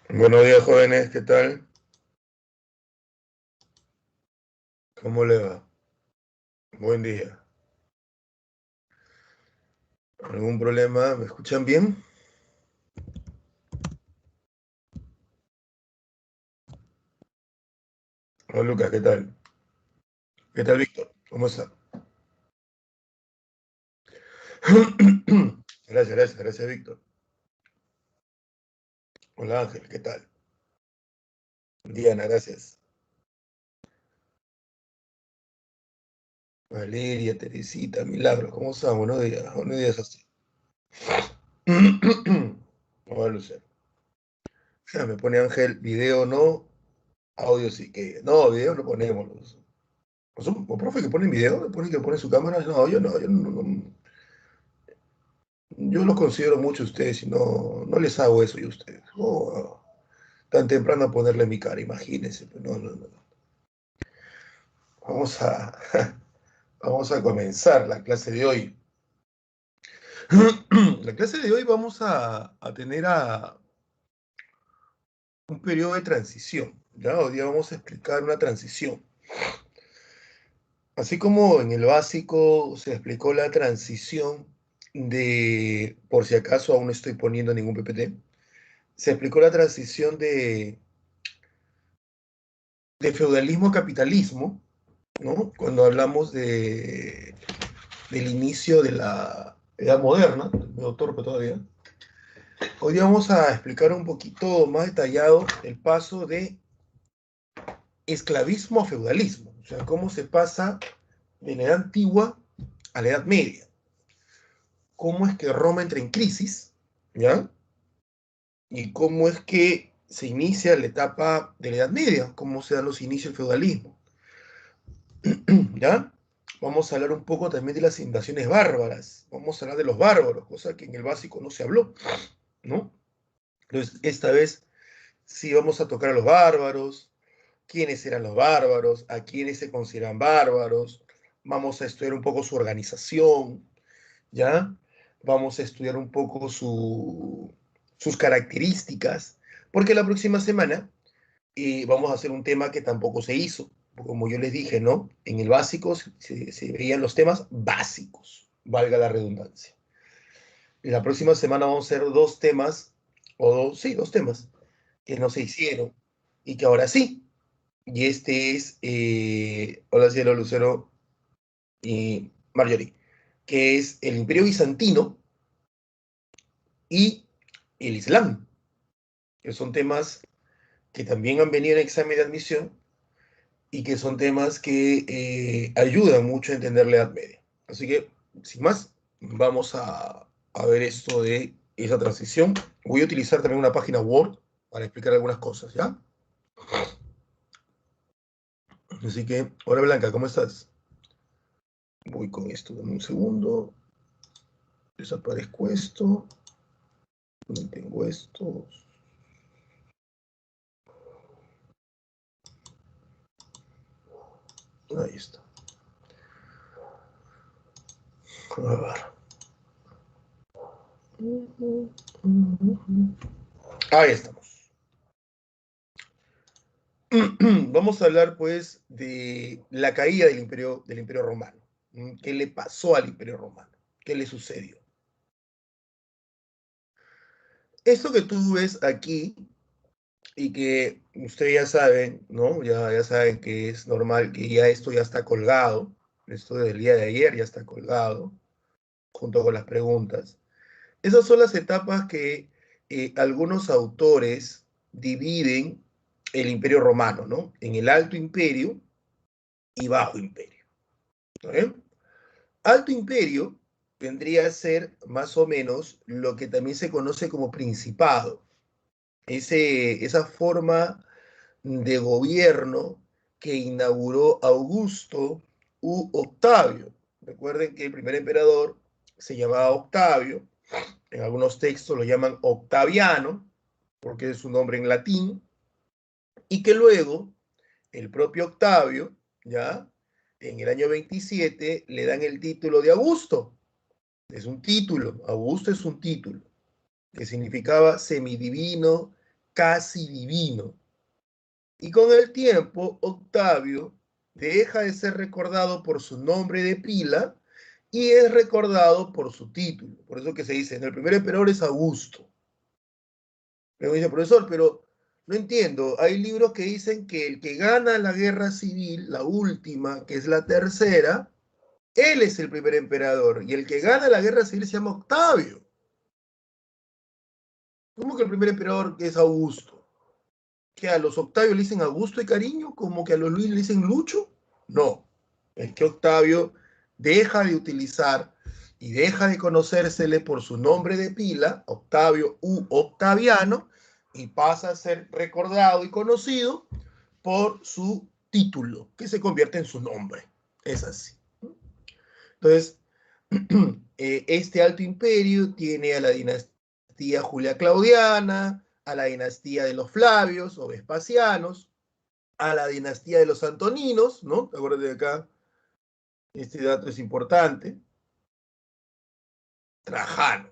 Buenos días, jóvenes, ¿qué tal? ¿Cómo le va? Buen día. ¿Algún problema? ¿Me escuchan bien? Hola, Lucas, ¿qué tal? ¿Qué tal, Víctor? ¿Cómo está? Gracias, Víctor. Hola, Ángel, ¿qué tal? Diana, gracias. Valeria, Teresita, Milagros, ¿cómo están? Buenos días a usted. Hola, Lucero. Ya me pone Ángel, video no, audio sí que. No, video no ponemos. ¿O profe que ponen video? ¿Le ponen que pone su cámara? No, yo no. Yo los considero mucho a ustedes y no les hago eso yo a ustedes. Oh, tan temprano ponerle mi cara, imagínense. Pues, no. Vamos a, vamos a comenzar la clase de hoy. La clase de hoy vamos a tener un periodo de transición. ¿Ya? Hoy día vamos a explicar una transición. Así como en el básico se explicó la transición de, por si acaso aún no estoy poniendo ningún PPT, se explicó la transición de feudalismo a capitalismo, ¿no? Cuando hablamos del inicio de la Edad Moderna, medio torpe todavía, hoy día vamos a explicar un poquito más detallado el paso de esclavismo a feudalismo, o sea, cómo se pasa de la Edad Antigua a la Edad Media, cómo es que Roma entra en crisis, ¿ya? Y cómo es que se inicia la etapa de la Edad Media, cómo se dan los inicios del feudalismo, ¿ya? Vamos a hablar un poco también de las invasiones bárbaras, vamos a hablar de los bárbaros, cosa que en el básico no se habló, ¿no? Entonces, esta vez sí vamos a tocar a los bárbaros, quiénes eran los bárbaros, a quiénes se consideran bárbaros, vamos a estudiar un poco su organización, ¿ya? Vamos a estudiar un poco sus características, porque la próxima semana vamos a hacer un tema que tampoco se hizo. Como yo les dije, ¿no? En el básico se veían los temas básicos, valga la redundancia. Y la próxima semana vamos a hacer dos temas, sí, dos temas, que no se hicieron y que ahora sí. Y este es, hola cielo, Lucero y Marjorie, que es el Imperio Bizantino y el Islam, que son temas que también han venido en examen de admisión y que son temas que ayudan mucho a entender la Edad Media. Así que, sin más, vamos a ver esto de esa transición. Voy a utilizar también una página Word para explicar algunas cosas, ¿ya? Así que, hola Blanca, ¿cómo estás? Voy con esto, dame un segundo. Desaparezco esto. Tengo esto. Ahí está. A ver. Ahí estamos. Vamos a hablar pues de la caída del imperio romano. ¿Qué le pasó al imperio romano? ¿Qué le sucedió? Esto que tú ves aquí y que ustedes ya saben, ¿no? Ya saben que es normal, que ya esto ya está colgado. Esto del día de ayer ya está colgado, junto con las preguntas. Esas son las etapas que algunos autores dividen el imperio romano, ¿no? En el Alto Imperio y Bajo Imperio. ¿No? Alto Imperio vendría a ser más o menos lo que también se conoce como principado, esa forma de gobierno que inauguró Augusto u Octavio. Recuerden que el primer emperador se llamaba Octavio, en algunos textos lo llaman Octaviano, porque es su nombre en latín, y que luego el propio Octavio, ¿ya? En el año 27 le dan el título de Augusto. Es un título, Augusto es un título, que significaba semidivino, casi divino. Y con el tiempo, Octavio deja de ser recordado por su nombre de pila y es recordado por su título. Por eso que se dice, el primer emperador es Augusto. Me dice, profesor, pero no entiendo. Hay libros que dicen que el que gana la guerra civil, la última, que es la tercera, él es el primer emperador. Y el que gana la guerra civil se llama Octavio. ¿Cómo que el primer emperador es Augusto? ¿Que a los Octavio le dicen Augusto y cariño? ¿Como que a los Luis le dicen Lucho? No. Es que Octavio deja de utilizar y deja de conocérsele por su nombre de pila, Octavio u Octaviano, y pasa a ser recordado y conocido por su título, que se convierte en su nombre. Es así. Entonces, este Alto Imperio tiene a la dinastía Julia Claudiana, a la dinastía de los Flavios o Vespasianos, a la dinastía de los Antoninos, ¿no? Acuérdate de acá, este dato es importante. Trajano,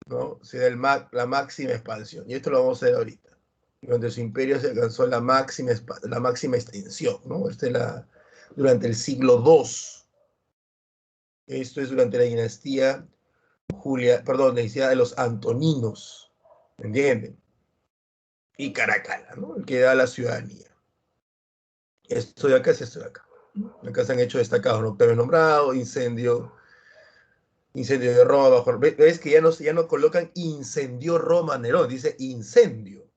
¿no? Se da la máxima expansión. Y esto lo vamos a ver ahorita. Durante su imperio se alcanzó la máxima extensión, ¿no? Durante el siglo II. Esto es durante la dinastía la dinastía de los Antoninos, ¿entienden? Y Caracalla, ¿no? El que da la ciudadanía. Esto de acá es esto de acá. Acá se han hecho destacados, ¿no? Octavio nombrado, incendio de Roma bajo... ¿Ves que ya no colocan incendió Roma Nerón? Dice incendio,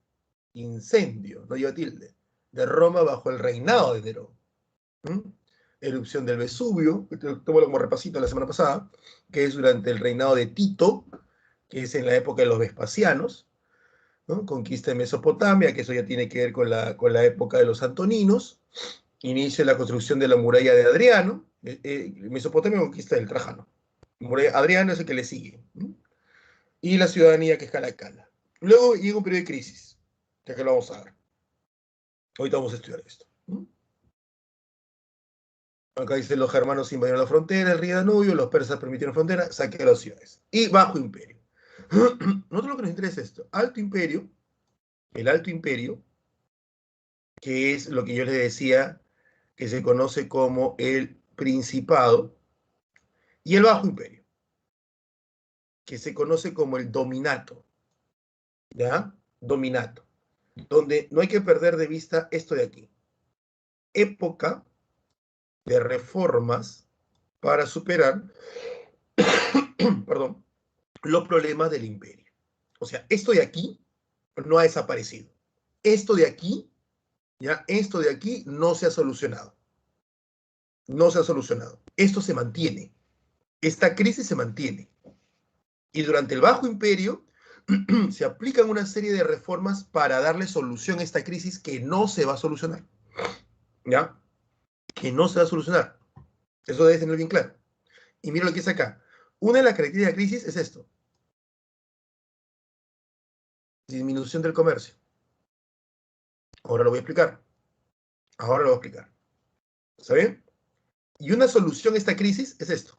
no lleva tilde, de Roma bajo el reinado de Nerón. ¿Mm? Erupción del Vesubio, tomo como repasito la semana pasada, que es durante el reinado de Tito, que es en la época de los Vespasianos, ¿no? Conquista de Mesopotamia, que eso ya tiene que ver con la época de los Antoninos, inicio de la construcción de la muralla de Adriano, Mesopotamia conquista del Trajano. Adriano es el que le sigue, ¿no? Y la ciudadanía que es Calacala. Luego llega un periodo de crisis, ya que lo vamos a ver. Ahorita vamos a estudiar esto, ¿no? Acá dice, los germanos invadieron la frontera, el río Danubio, los persas permitieron frontera, saquearon las ciudades. Y bajo imperio. Nosotros lo que nos interesa es esto. Alto imperio, el alto imperio, que es lo que yo les decía, que se conoce como el principado, y el bajo imperio, que se conoce como el dominato, ¿ya? Dominato, donde no hay que perder de vista esto de aquí. Época de reformas para superar, perdón, los problemas del imperio. O sea, esto de aquí no ha desaparecido. Esto de aquí, ya, esto de aquí no se ha solucionado. No se ha solucionado. Esto se mantiene. Esta crisis se mantiene. Y durante el Bajo Imperio se aplican una serie de reformas para darle solución a esta crisis que no se va a solucionar. ¿Ya? Que no se va a solucionar. Eso debe tener bien claro. Y mira lo que es acá. Una de las características de la crisis es esto. Disminución del comercio. Ahora lo voy a explicar. Ahora lo voy a explicar. ¿Está bien? Y una solución a esta crisis es esto.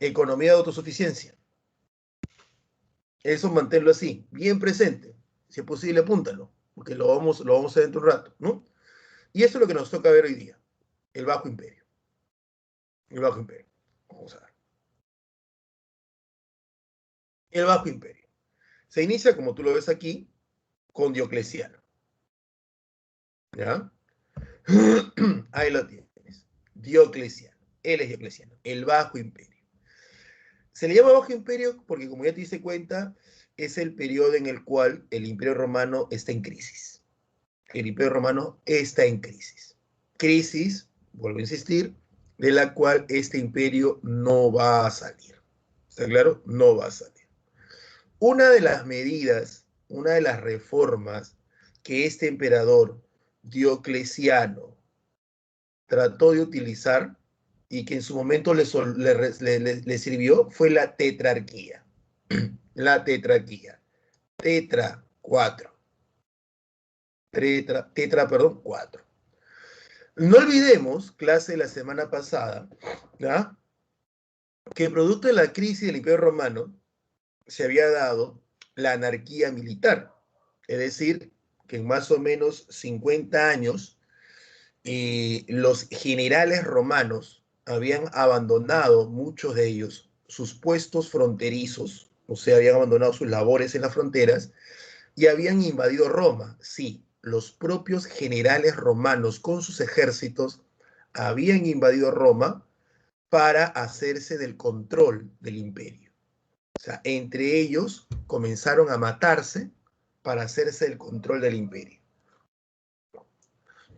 Economía de autosuficiencia. Eso manténlo así, bien presente. Si es posible, apúntalo, porque lo vamos a ver dentro de un rato, ¿no? Y eso es lo que nos toca ver hoy día, el Bajo Imperio. El Bajo Imperio. Vamos a ver. El Bajo Imperio. Se inicia, como tú lo ves aquí, con Diocleciano. ¿Ya? Ahí lo tienes. Diocleciano. Él es Diocleciano. El Bajo Imperio. Se le llama Bajo Imperio porque, como ya te diste cuenta, es el periodo en el cual el Imperio Romano está en crisis. El Imperio Romano está en crisis. Crisis, vuelvo a insistir, de la cual este imperio no va a salir. ¿Está claro? No va a salir. Una de las medidas, una de las reformas que este emperador Diocleciano trató de utilizar y que en su momento le sirvió fue la tetrarquía. La tetrarquía. Tetra, 4. Tetra, perdón, 4. No olvidemos, clase de la semana pasada, ¿ya? Que producto de la crisis del Imperio Romano se había dado la anarquía militar. Es decir, que en más o menos 50 años los generales romanos habían abandonado, muchos de ellos, sus puestos fronterizos, o sea, habían abandonado sus labores en las fronteras y habían invadido Roma. Sí, los propios generales romanos con sus ejércitos habían invadido Roma para hacerse del control del imperio. O sea, entre ellos comenzaron a matarse para hacerse el control del imperio.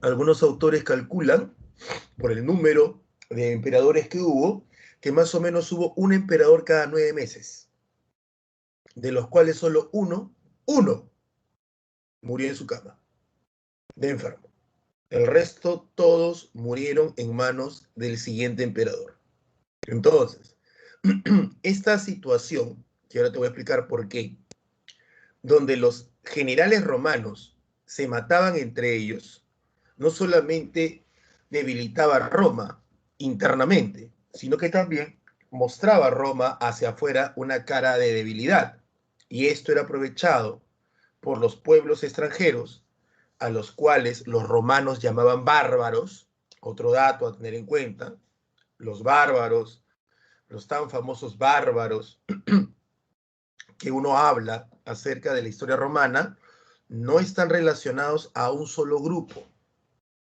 Algunos autores calculan, por el número de emperadores que hubo, que más o menos hubo un emperador cada 9 meses, de los cuales solo uno murió en su cama, de enfermo. El resto, todos murieron en manos del siguiente emperador. Entonces, esta situación, que ahora te voy a explicar por qué, donde los generales romanos se mataban entre ellos, no solamente debilitaba a Roma internamente, sino que también mostraba a Roma hacia afuera una cara de debilidad. Y esto era aprovechado por los pueblos extranjeros, a los cuales los romanos llamaban bárbaros. Otro dato a tener en cuenta, los bárbaros, los tan famosos bárbaros que uno habla acerca de la historia romana, no están relacionados a un solo grupo,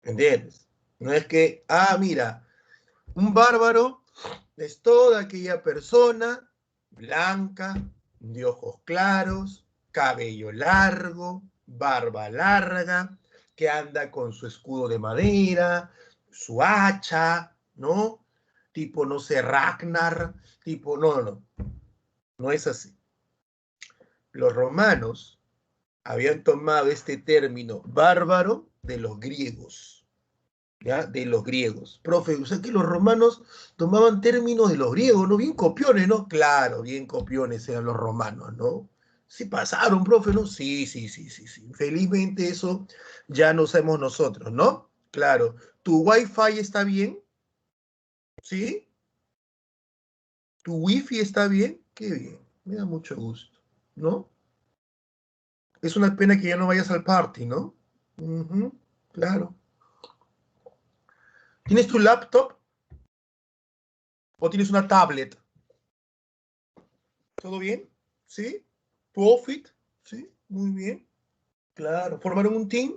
¿entiendes? No es que, mira, un bárbaro es toda aquella persona blanca, de ojos claros, cabello largo, barba larga, que anda con su escudo de madera, su hacha, ¿no? Tipo, no sé, Ragnar, tipo, no, no es así. Los romanos habían tomado este término bárbaro de los griegos, ¿ya? De los griegos. Profe, o sea que los romanos tomaban términos de los griegos, ¿no? Bien copiones, ¿no? Claro, bien copiones eran los romanos, ¿no? Sí pasaron, profe, ¿no? Sí. Felizmente eso ya no sabemos nosotros, ¿no? Claro. ¿Tu Wi-Fi está bien? ¿Sí? ¿Tu Wi-Fi está bien? Qué bien. Me da mucho gusto, ¿no? Es una pena que ya no vayas al party, ¿no? Ujú, claro. ¿Tienes tu laptop o tienes una tablet? ¿Todo bien? ¿Sí? ¿Tu outfit? ¿Sí? Muy bien. Claro. ¿Formaron un team?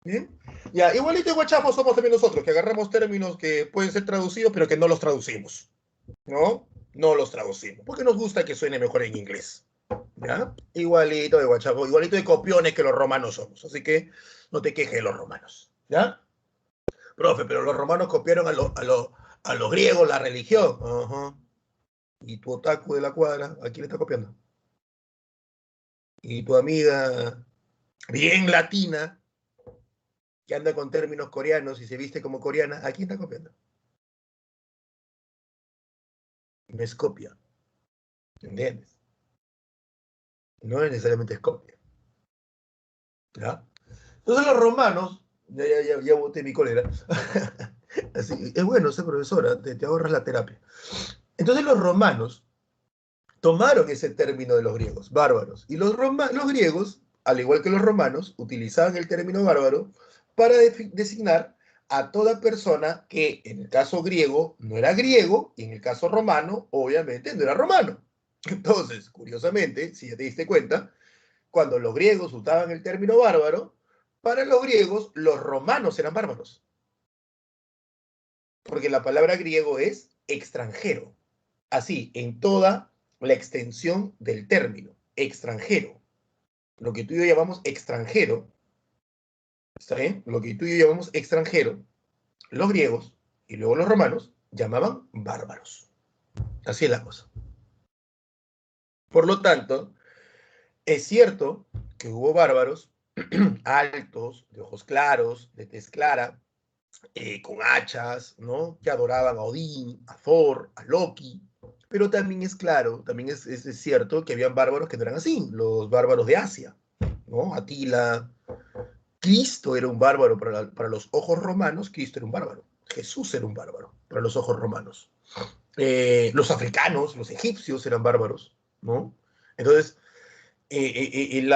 Bien. Ya, igualito de guachafos somos también nosotros, que agarramos términos que pueden ser traducidos, pero que no los traducimos. ¿No? No los traducimos. Porque nos gusta que suene mejor en inglés. ¿Ya? Igualito de guachafos, igualito de copiones que los romanos somos. Así que no te quejes de los romanos. ¿Ya? Profe, pero los romanos copiaron a los griegos la religión. Ajá. Y tu otaku de la cuadra, ¿a quién le está copiando? Y tu amiga bien latina, que anda con términos coreanos y se viste como coreana, ¿a quién está copiando? No es copia, ¿entiendes? No es necesariamente es copia. ¿Ya? Entonces los romanos, ya boté mi cólera. Así, es bueno ser profesora, te ahorras la terapia. Entonces los romanos tomaron ese término de los griegos, bárbaros. Y los griegos, al igual que los romanos, utilizaban el término bárbaro para designar a toda persona que en el caso griego no era griego y en el caso romano, obviamente, no era romano. Entonces, curiosamente, si ya te diste cuenta, cuando los griegos usaban el término bárbaro, para los griegos los romanos eran bárbaros, porque la palabra griego es extranjero. Así, en toda la extensión del término, extranjero. Lo que tú y yo llamamos extranjero, ¿está bien? Lo que tú y yo llamamos extranjero, los griegos y luego los romanos llamaban bárbaros. Así es la cosa. Por lo tanto, es cierto que hubo bárbaros altos, de ojos claros, de tez clara, con hachas, ¿no? Que adoraban a Odín, a Thor, a Loki. Pero también es claro, también es cierto que habían bárbaros que no eran así, los bárbaros de Asia, ¿no? Atila, Cristo era un bárbaro para los ojos romanos, Cristo era un bárbaro. Jesús era un bárbaro para los ojos romanos. Los africanos, los egipcios eran bárbaros, ¿no? Entonces, el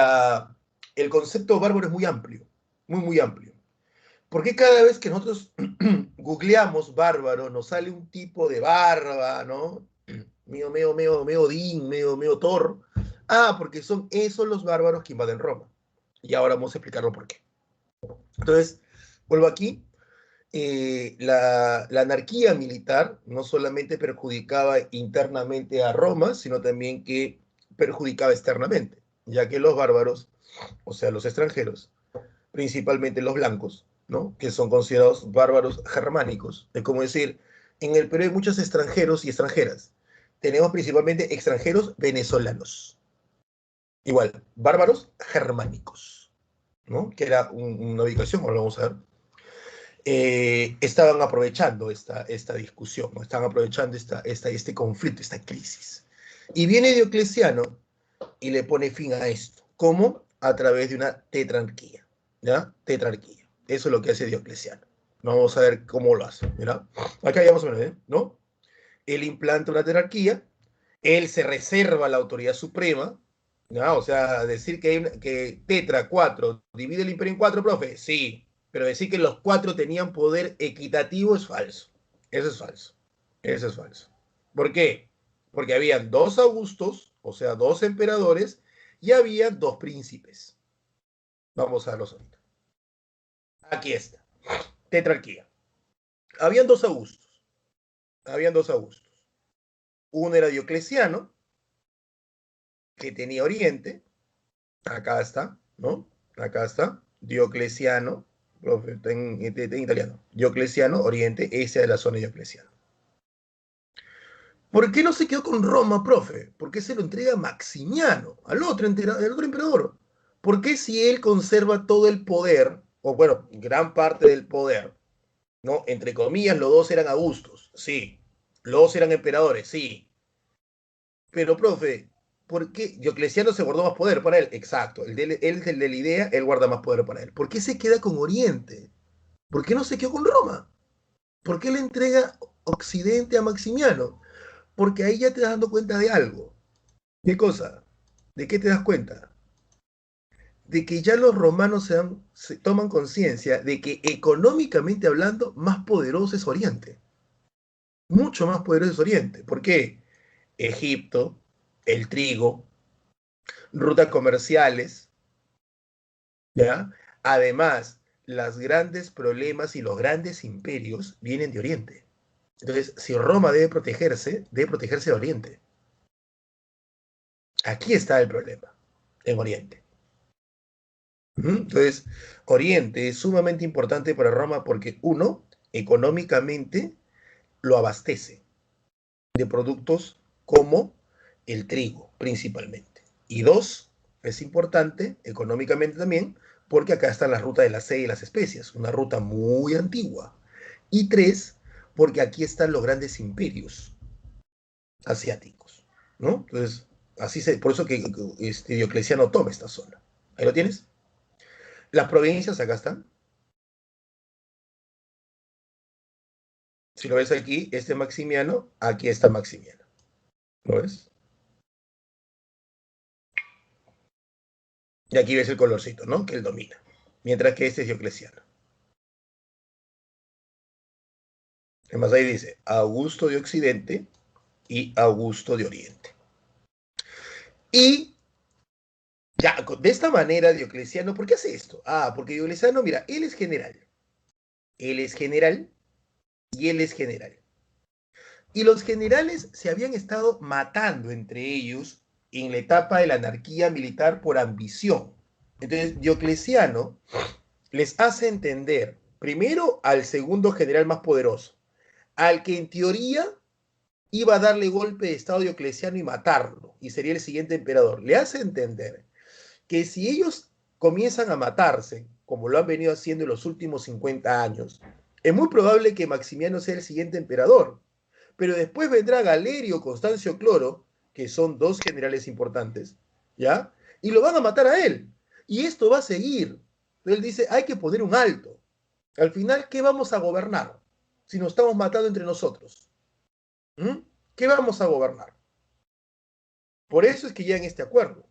concepto bárbaro es muy amplio, muy, muy amplio. Porque cada vez que nosotros googleamos bárbaro, nos sale un tipo de barba, ¿no? Medio Odín, medio Thor. Ah, porque son esos los bárbaros que invaden Roma. Y ahora vamos a explicarlo por qué. Entonces, vuelvo aquí. La anarquía militar no solamente perjudicaba internamente a Roma, sino también que perjudicaba externamente, ya que los bárbaros, o sea, los extranjeros, principalmente los blancos, ¿no? Que son considerados bárbaros germánicos. Es como decir, en el Perú hay muchos extranjeros y extranjeras. Tenemos principalmente extranjeros venezolanos. Igual, bárbaros germánicos, ¿no? Que era una ubicación, ahora vamos a ver. Estaban aprovechando esta discusión, ¿no? Estaban aprovechando este conflicto, esta crisis. Y viene Diocleciano y le pone fin a esto. ¿Cómo? A través de una tetrarquía. ¿Ya? Tetrarquía. Eso es lo que hace Diocleciano. Vamos a ver cómo lo hace. ¿Mira? Acá ya más o menos, ¿eh? ¿No? Él implanta una tetrarquía, él se reserva la autoridad suprema, ¿ya? O sea, decir que Tetra 4 divide el imperio en 4, profe, sí, pero decir que los 4 tenían poder equitativo es falso. Eso es falso. Eso es falso. ¿Por qué? Porque habían 2 Augustos, o sea, 2 emperadores, y había 2 príncipes. Vamos a verlos ahorita. Aquí está. Tetrarquía. Habían 2 Augustos. Habían 2 Augustos. Uno era Diocleciano, que tenía Oriente. Acá está, ¿no? Acá está. Diocleciano, profe, en italiano. Diocleciano, Oriente, esa es la zona de Diocleciano. ¿Por qué no se quedó con Roma, profe? ¿Por qué se lo entrega a Maximiano, al otro emperador? ¿Por qué si él conserva todo el poder, o bueno, gran parte del poder, ¿no? Entre comillas, los dos eran Augustos, sí. Los dos eran emperadores, sí. Pero, profe, ¿por qué Diocleciano se guardó más poder para él? Exacto, él es el de la idea, él guarda más poder para él. ¿Por qué se queda con Oriente? ¿Por qué no se quedó con Roma? ¿Por qué le entrega Occidente a Maximiano? Porque ahí ya te das dando cuenta de algo. ¿Qué cosa? ¿De qué te das cuenta? De que ya los romanos se toman conciencia de que económicamente hablando, más poderoso es Oriente. Mucho más poderoso es Oriente. ¿Por qué? Egipto, el trigo, rutas comerciales, ¿ya? Además, los grandes problemas y los grandes imperios vienen de Oriente. Entonces, si Roma debe protegerse de Oriente. Aquí está el problema, en Oriente. Entonces, Oriente es sumamente importante para Roma porque, uno, económicamente lo abastece de productos como el trigo, principalmente. Y dos, es importante económicamente también porque acá está la ruta de la seda y las especias, una ruta muy antigua. Y tres, porque aquí están los grandes imperios asiáticos, ¿no? Entonces, por eso que Diocleciano toma esta zona. Ahí lo tienes. Las provincias acá están. Si lo ves aquí, Maximiano, aquí está Maximiano. ¿Lo ves? Y aquí ves el colorcito, ¿no? Que él domina. Mientras que este es Diocleciano. Además ahí dice Augusto de Occidente y Augusto de Oriente. Y ya, de esta manera Diocleciano, ¿por qué hace esto? Ah, porque Diocleciano, mira, él es general. Él es general y él es general. Y los generales se habían estado matando entre ellos en la etapa de la anarquía militar por ambición. Entonces, Diocleciano les hace entender, primero al segundo general más poderoso, al que en teoría iba a darle golpe de estado a Diocleciano y matarlo, y sería el siguiente emperador. Le hace entender que si ellos comienzan a matarse, como lo han venido haciendo en los últimos 50 años, es muy probable que Maximiano sea el siguiente emperador. Pero después vendrá Galerio, Constancio Cloro, que son dos generales importantes, ¿ya? Y lo van a matar a él. Y esto va a seguir. Él dice, hay que poner un alto. Al final, ¿qué vamos a gobernar si nos estamos matando entre nosotros? ¿Mm? ¿Qué vamos a gobernar? Por eso es que ya en este acuerdo.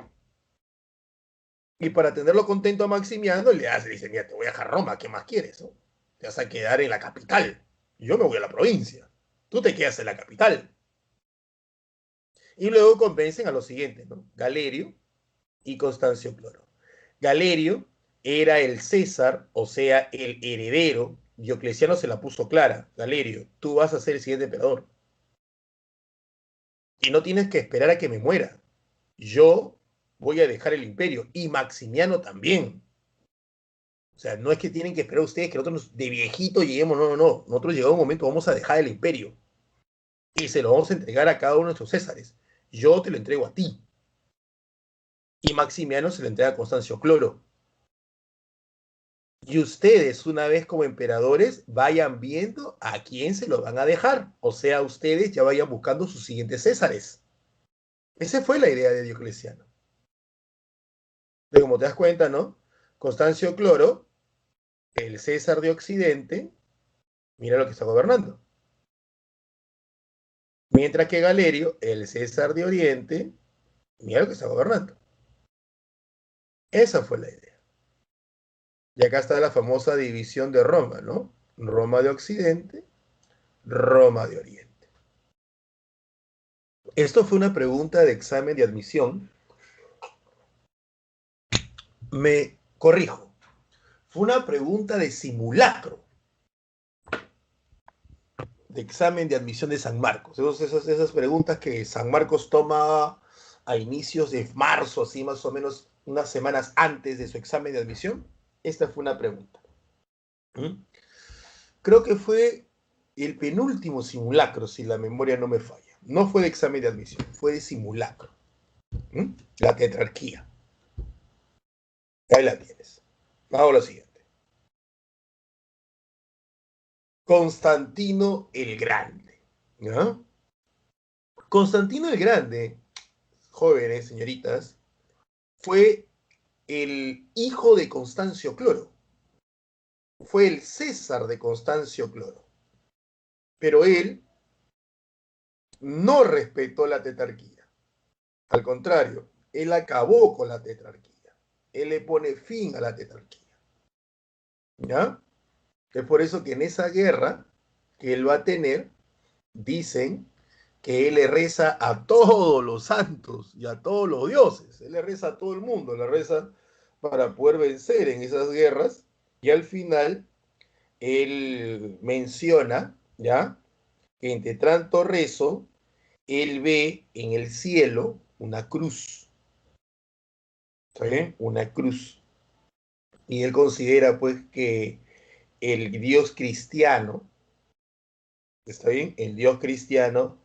Y para tenerlo contento a Maximiano, le dice, mira, te voy a dejar Roma, ¿qué más quieres? ¿No? Te vas a quedar en la capital. Yo me voy a la provincia. Tú te quedas en la capital. Y luego convencen a los siguientes, ¿no? Galerio y Constancio Cloro. Galerio era el César, o sea, el heredero. Diocleciano se la puso clara. Galerio, tú vas a ser el siguiente emperador. Y no tienes que esperar a que me muera. Yo voy a dejar el imperio. Y Maximiano también. O sea, no es que tienen que esperar ustedes que nosotros de viejito lleguemos. No, no, no. Nosotros llegado un momento vamos a dejar el imperio. Y se lo vamos a entregar a cada uno de nuestros Césares. Yo te lo entrego a ti. Y Maximiano se lo entrega a Constancio Cloro. Y ustedes, una vez como emperadores, vayan viendo a quién se lo van a dejar. O sea, ustedes ya vayan buscando sus siguientes Césares. Esa fue la idea de Diocleciano. Pero como te das cuenta, ¿no? Constancio Cloro, el César de Occidente, mira lo que está gobernando. Mientras que Galerio, el César de Oriente, mira lo que está gobernando. Esa fue la idea. Y acá está la famosa división de Roma, ¿no? Roma de Occidente, Roma de Oriente. Esto fue una pregunta de examen de admisión. Me corrijo. Fue una pregunta de simulacro de examen de admisión de San Marcos. Esas preguntas que San Marcos toma a inicios de marzo, así más o menos unas semanas antes de su examen de admisión. Esta fue una pregunta. ¿Mm? Creo que fue el penúltimo simulacro, si la memoria no me falla. No fue de examen de admisión, fue de simulacro. ¿Mm? La tetrarquía. Ahí la tienes. Vamos a lo siguiente. Constantino el Grande. ¿No? Constantino el Grande, jóvenes, señoritas, fue el hijo de Constancio Cloro. Fue el César de Constancio Cloro. Pero él no respetó la tetrarquía. Al contrario, él acabó con la tetrarquía. Él le pone fin a la tetrarquía. ¿Ya? Es por eso que en esa guerra que él va a tener, dicen que él le reza a todos los santos y a todos los dioses. Él le reza a todo el mundo, le reza para poder vencer en esas guerras. Y al final, él menciona, ¿ya? Que entre tanto rezo, él ve en el cielo una cruz. ¿Está bien? Una cruz. Y él considera, pues, que el Dios cristiano, ¿está bien? El Dios cristiano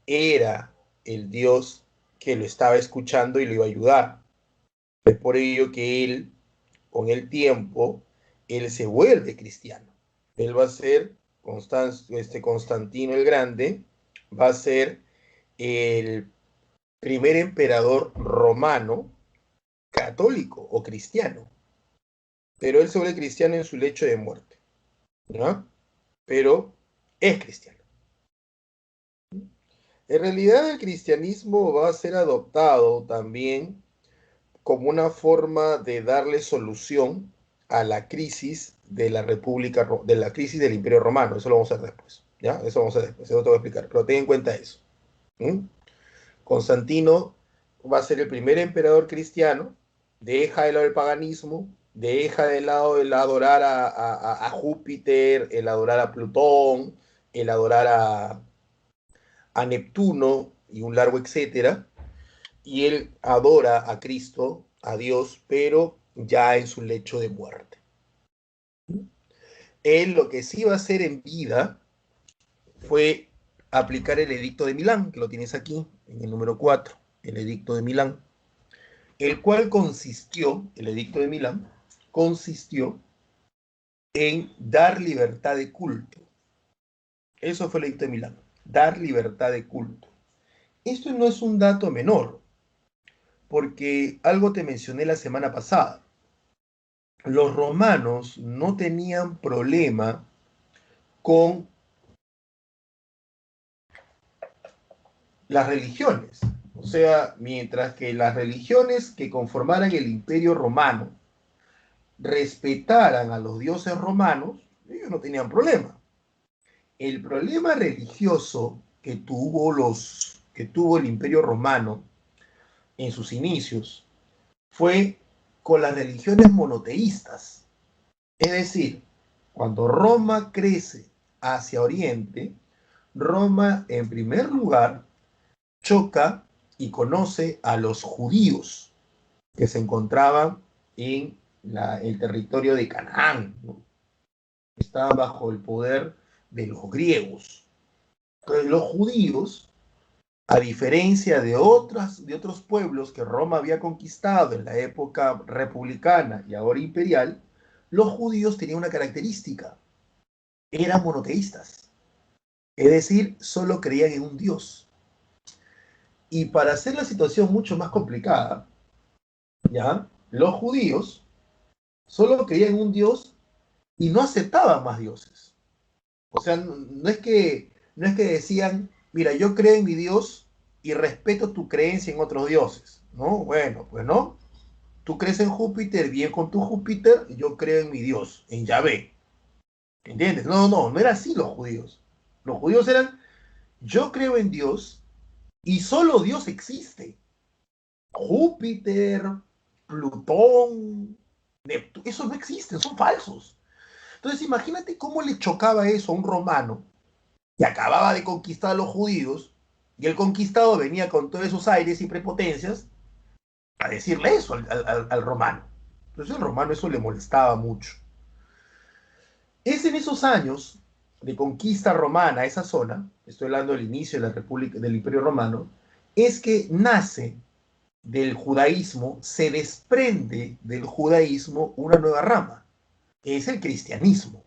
era el Dios que lo estaba escuchando y lo iba a ayudar. Es por ello que él, con el tiempo, él se vuelve cristiano. Él va a ser, Constantino el Grande, va a ser el primer emperador romano católico o cristiano. Pero él se vuelve cristiano en su lecho de muerte, ¿no? Pero es cristiano. En realidad el cristianismo va a ser adoptado también como una forma de darle solución a la crisis de la República, de la crisis del Imperio Romano. Eso lo vamos a ver después, ¿ya? Eso vamos a ver después, eso te voy a explicar, pero ten en cuenta eso. ¿Mm? Constantino va a ser el primer emperador cristiano, deja de lado el paganismo, deja de lado el adorar a Júpiter, el adorar a Plutón, el adorar a Neptuno y un largo etcétera, y él adora a Cristo, a Dios, pero ya en su lecho de muerte. Él lo que sí va a hacer en vida fue aplicar el edicto de Milán, que lo tienes aquí, en el número 4, el edicto de Milán, el cual consistió, el edicto de Milán, consistió en dar libertad de culto. Eso fue el edicto de Milán, dar libertad de culto. Esto no es un dato menor, porque algo te mencioné la semana pasada. los romanos no tenían problema con las religiones. O sea, mientras que las religiones que conformaran el imperio romano respetaran a los dioses romanos, ellos no tenían problema. El problema religioso que tuvo el imperio romano en sus inicios fue con las religiones monoteístas. Es decir, cuando Roma crece hacia Oriente, Roma en primer lugar choca y conoce a los judíos que se encontraban en el territorio de Canaán, ¿no? Estaban bajo el poder de los griegos. Entonces los judíos, a diferencia de otros pueblos que Roma había conquistado en la época republicana y ahora imperial, los judíos tenían una característica: eran monoteístas, es decir, solo creían en un Dios. Y para hacer la situación mucho más complicada, ¿ya? Los judíos solo creían en un Dios y no aceptaban más dioses. O sea, no es que decían, mira, yo creo en mi Dios y respeto tu creencia en otros dioses. No, bueno, pues no. Tú crees en Júpiter, bien con tu Júpiter, y yo creo en mi Dios, en Yahvé. ¿Entiendes? No era así los judíos. Los judíos eran, yo creo en Dios y solo Dios existe. Júpiter, Plutón, Neptuno, esos no existen, son falsos. Entonces imagínate cómo le chocaba eso a un romano que acababa de conquistar a los judíos y el conquistado venía con todos esos aires y prepotencias a decirle eso al romano. Entonces al romano eso le molestaba mucho. Es en esos años de conquista romana, esa zona, estoy hablando del inicio de la República, del Imperio Romano, es que nace del judaísmo, se desprende del judaísmo una nueva rama, que es el cristianismo.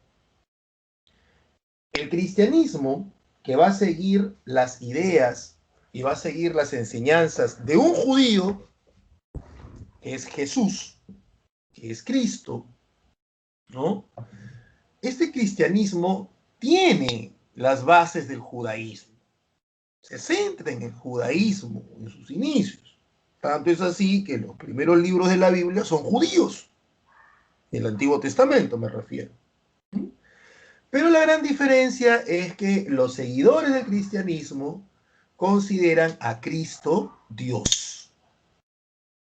El cristianismo, que va a seguir las ideas y va a seguir las enseñanzas de un judío, que es Jesús, que es Cristo, ¿no? Este cristianismo tiene las bases del judaísmo, se centra en el judaísmo en sus inicios. Tanto es así que los primeros libros de la Biblia son judíos, el Antiguo Testamento me refiero. Pero la gran diferencia es que los seguidores del cristianismo consideran a Cristo Dios,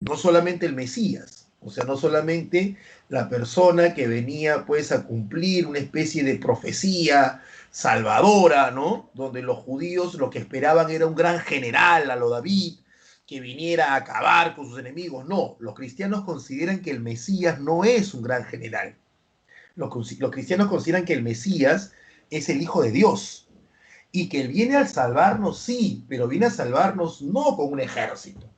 no solamente el Mesías, o sea, no solamente la persona que venía pues a cumplir una especie de profecía salvadora, ¿no? Donde los judíos lo que esperaban era un gran general a lo David, que viniera a acabar con sus enemigos. No, los cristianos consideran que el Mesías no es un gran general. Los cristianos consideran que el Mesías es el Hijo de Dios y que él viene a salvarnos, sí, pero viene a salvarnos no con un ejército,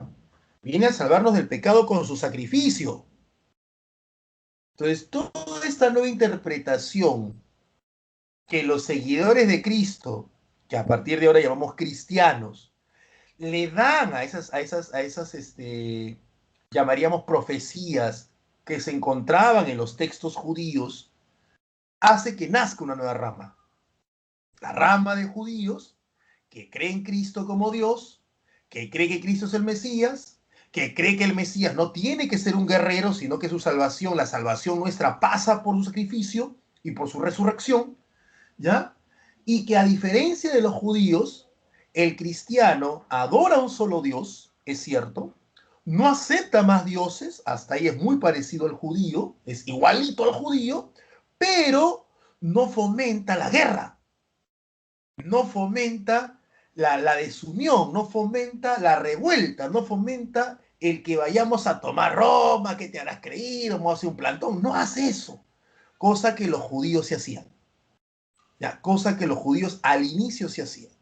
viene a salvarnos del pecado con su sacrificio. Entonces, toda esta nueva interpretación que los seguidores de Cristo, que a partir de ahora llamamos cristianos, le dan a esas llamaríamos profecías que se encontraban en los textos judíos, hace que nazca una nueva rama. La rama de judíos que cree en Cristo como Dios, que cree que Cristo es el Mesías, que cree que el Mesías no tiene que ser un guerrero, sino que su salvación, la salvación nuestra, pasa por su sacrificio y por su resurrección, ¿ya? Y que a diferencia de los judíos, el cristiano adora a un solo Dios, es cierto, no acepta más dioses, hasta ahí es muy parecido al judío, es igualito al judío, pero no fomenta la guerra, no fomenta la desunión, no fomenta la revuelta, no fomenta el que vayamos a tomar Roma, que te harás creído, vamos a hacer un plantón, no hace eso, cosa que los judíos se hacían, ¿ya? Cosa que los judíos al inicio se hacían.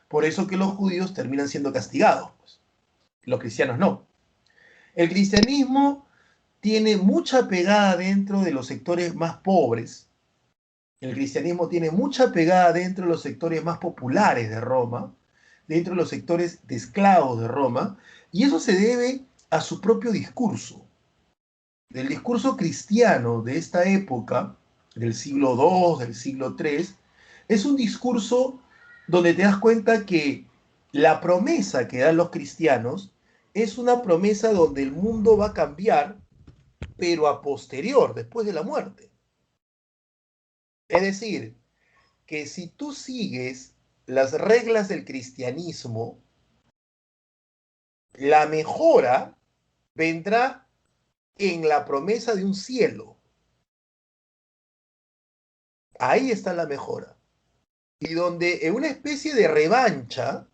Por eso que los judíos terminan siendo castigados, pues. Los cristianos no. El cristianismo tiene mucha pegada dentro de los sectores más pobres. El cristianismo tiene mucha pegada dentro de los sectores más populares de Roma, dentro de los sectores de esclavos de Roma, y eso se debe a su propio discurso. El discurso cristiano de esta época, del siglo II, del siglo III, es un discurso donde te das cuenta que la promesa que dan los cristianos es una promesa donde el mundo va a cambiar, pero a posterior, después de la muerte. Es decir, que si tú sigues las reglas del cristianismo, la mejora vendrá en la promesa de un cielo. Ahí está la mejora. Y donde en una especie de revancha,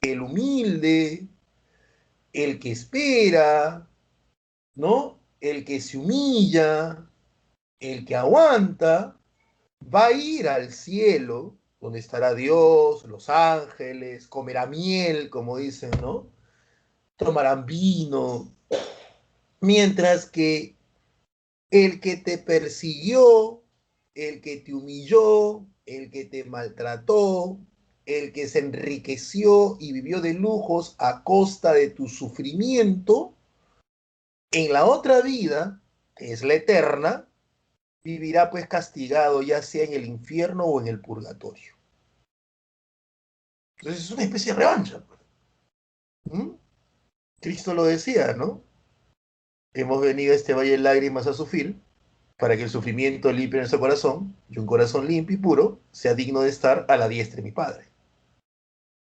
el humilde, el que espera, ¿no? El que se humilla, el que aguanta, va a ir al cielo, donde estará Dios, los ángeles, comerá miel, como dicen, ¿no? Tomarán vino, mientras que el que te persiguió, el que te humilló, el que te maltrató, el que se enriqueció y vivió de lujos a costa de tu sufrimiento, en la otra vida, que es la eterna, vivirá pues castigado ya sea en el infierno o en el purgatorio. Entonces es una especie de revancha. ¿Mm? Cristo lo decía, ¿no? Hemos venido a este valle de lágrimas a sufrir para que el sufrimiento limpie nuestro corazón y un corazón limpio y puro sea digno de estar a la diestra de mi Padre.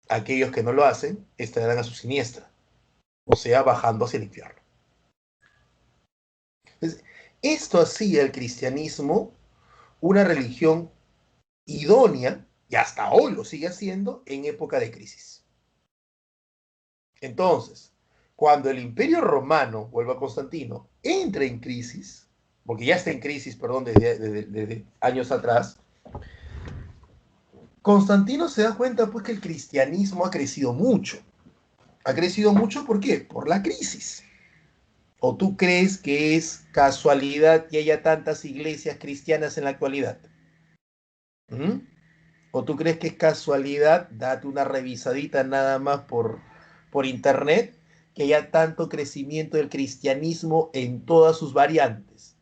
Aquellos que no lo hacen estarán a su siniestra, o sea, bajando hacia el infierno. Entonces, esto hacía el cristianismo una religión idónea, y hasta hoy lo sigue haciendo, en época de crisis. Entonces, cuando el Imperio Romano, vuelvo a Constantino, entra en crisis, porque ya está en crisis, perdón, desde años atrás, Constantino se da cuenta pues que el cristianismo ha crecido mucho. ¿Ha crecido mucho por qué? Por la crisis. ¿O tú crees que es casualidad que haya tantas iglesias cristianas en la actualidad? ¿Mm? ¿O tú crees que es casualidad, date una revisadita nada más por internet, que haya tanto crecimiento del cristianismo en todas sus variantes?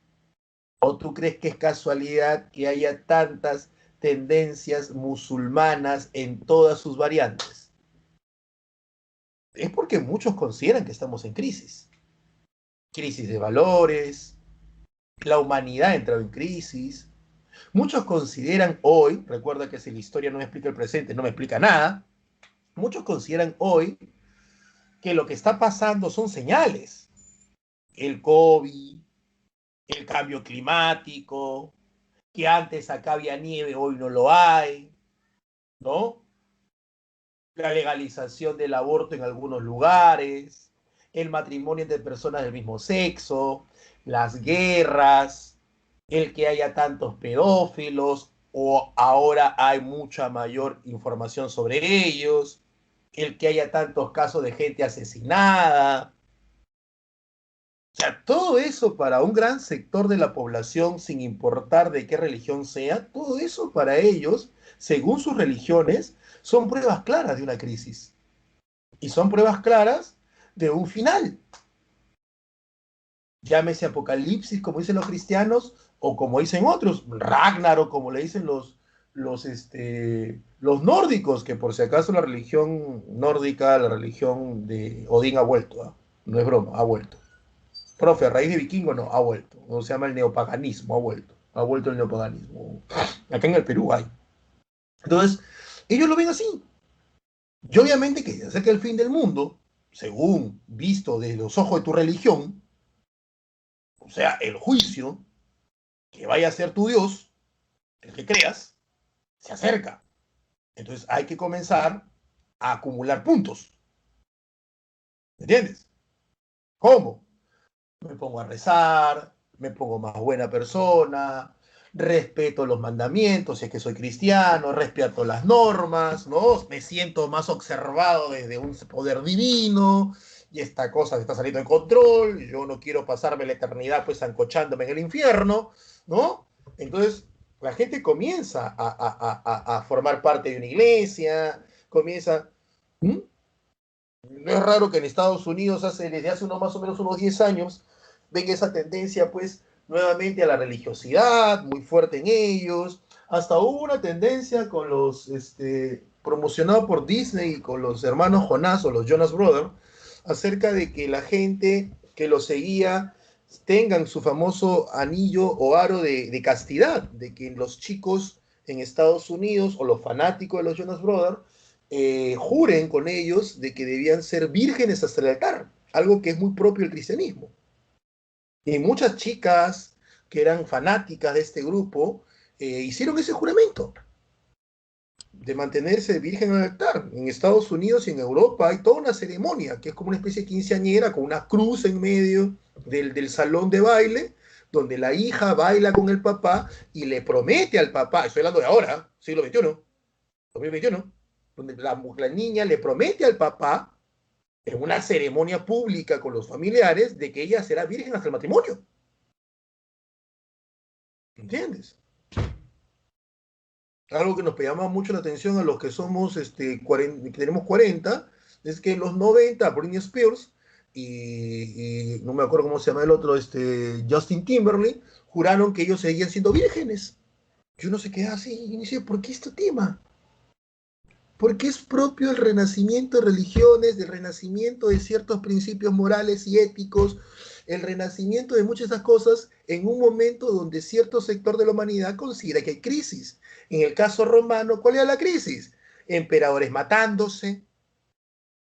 ¿O tú crees que es casualidad que haya tantas tendencias musulmanas en todas sus variantes? Es porque muchos consideran que estamos en crisis. Crisis de valores, la humanidad ha entrado en crisis. Muchos consideran hoy, recuerda que si la historia no me explica el presente, no me explica nada, muchos consideran hoy que lo que está pasando son señales. El COVID, el cambio climático, que antes acá había nieve, hoy no lo hay, ¿no? La legalización del aborto en algunos lugares, el matrimonio entre personas del mismo sexo, las guerras, el que haya tantos pedófilos o ahora hay mucha mayor información sobre ellos, el que haya tantos casos de gente asesinada. O sea, todo eso para un gran sector de la población, sin importar de qué religión sea, todo eso para ellos, según sus religiones, son pruebas claras de una crisis. Y son pruebas claras de un final. Llámese apocalipsis, como dicen los cristianos, o como dicen otros, Ragnarok, como le dicen los nórdicos, que por si acaso la religión nórdica, la religión de Odín ha vuelto, ¿eh? No es broma, ha vuelto. Profe, a raíz de vikingo no, ha vuelto. O se llama el neopaganismo, ha vuelto. Ha vuelto el neopaganismo. Acá en el Perú hay. Entonces, ellos lo ven así. Y obviamente que se acerca el fin del mundo, según visto desde los ojos de tu religión, o sea, el juicio que vaya a ser tu Dios, el que creas, se acerca. Entonces hay que comenzar a acumular puntos. ¿Me entiendes? ¿Cómo? Me pongo a rezar, me pongo más buena persona, respeto los mandamientos, si es que soy cristiano, respeto las normas, ¿no? Me siento más observado desde un poder divino y esta cosa está saliendo de control, yo no quiero pasarme la eternidad pues ancochándome en el infierno, ¿no? Entonces la gente comienza a formar parte de una iglesia, comienza... ¿Mm? No es raro que en Estados Unidos desde hace más o menos unos 10 años ven esa tendencia, pues, nuevamente a la religiosidad, muy fuerte en ellos. Hasta hubo una tendencia con los, promocionado por Disney y con los hermanos Jonás o los Jonas Brothers, acerca de que la gente que los seguía tengan su famoso anillo o aro de castidad, de que los chicos en Estados Unidos o los fanáticos de los Jonas Brothers juren con ellos de que debían ser vírgenes hasta el altar, algo que es muy propio del cristianismo. Y muchas chicas que eran fanáticas de este grupo hicieron ese juramento de mantenerse virgen al altar. En Estados Unidos y en Europa hay toda una ceremonia que es como una especie de quinceañera con una cruz en medio del salón de baile, donde la hija baila con el papá y le promete al papá, estoy hablando de ahora, siglo XXI, 2021, donde la niña le promete al papá en una ceremonia pública con los familiares de que ella será virgen hasta el matrimonio. ¿Entiendes? Algo que nos llama mucho la atención a los que somos, 40, que tenemos 40, es que en los 90, Britney Spears y no me acuerdo cómo se llama el otro, Justin Timberlake, juraron que ellos seguían siendo vírgenes. Yo no sé qué así, y dice, ¿por qué este tema? Porque es propio el renacimiento de religiones, del renacimiento de ciertos principios morales y éticos, el renacimiento de muchas de esas cosas en un momento donde cierto sector de la humanidad considera que hay crisis. En el caso romano, ¿cuál era la crisis? Emperadores matándose,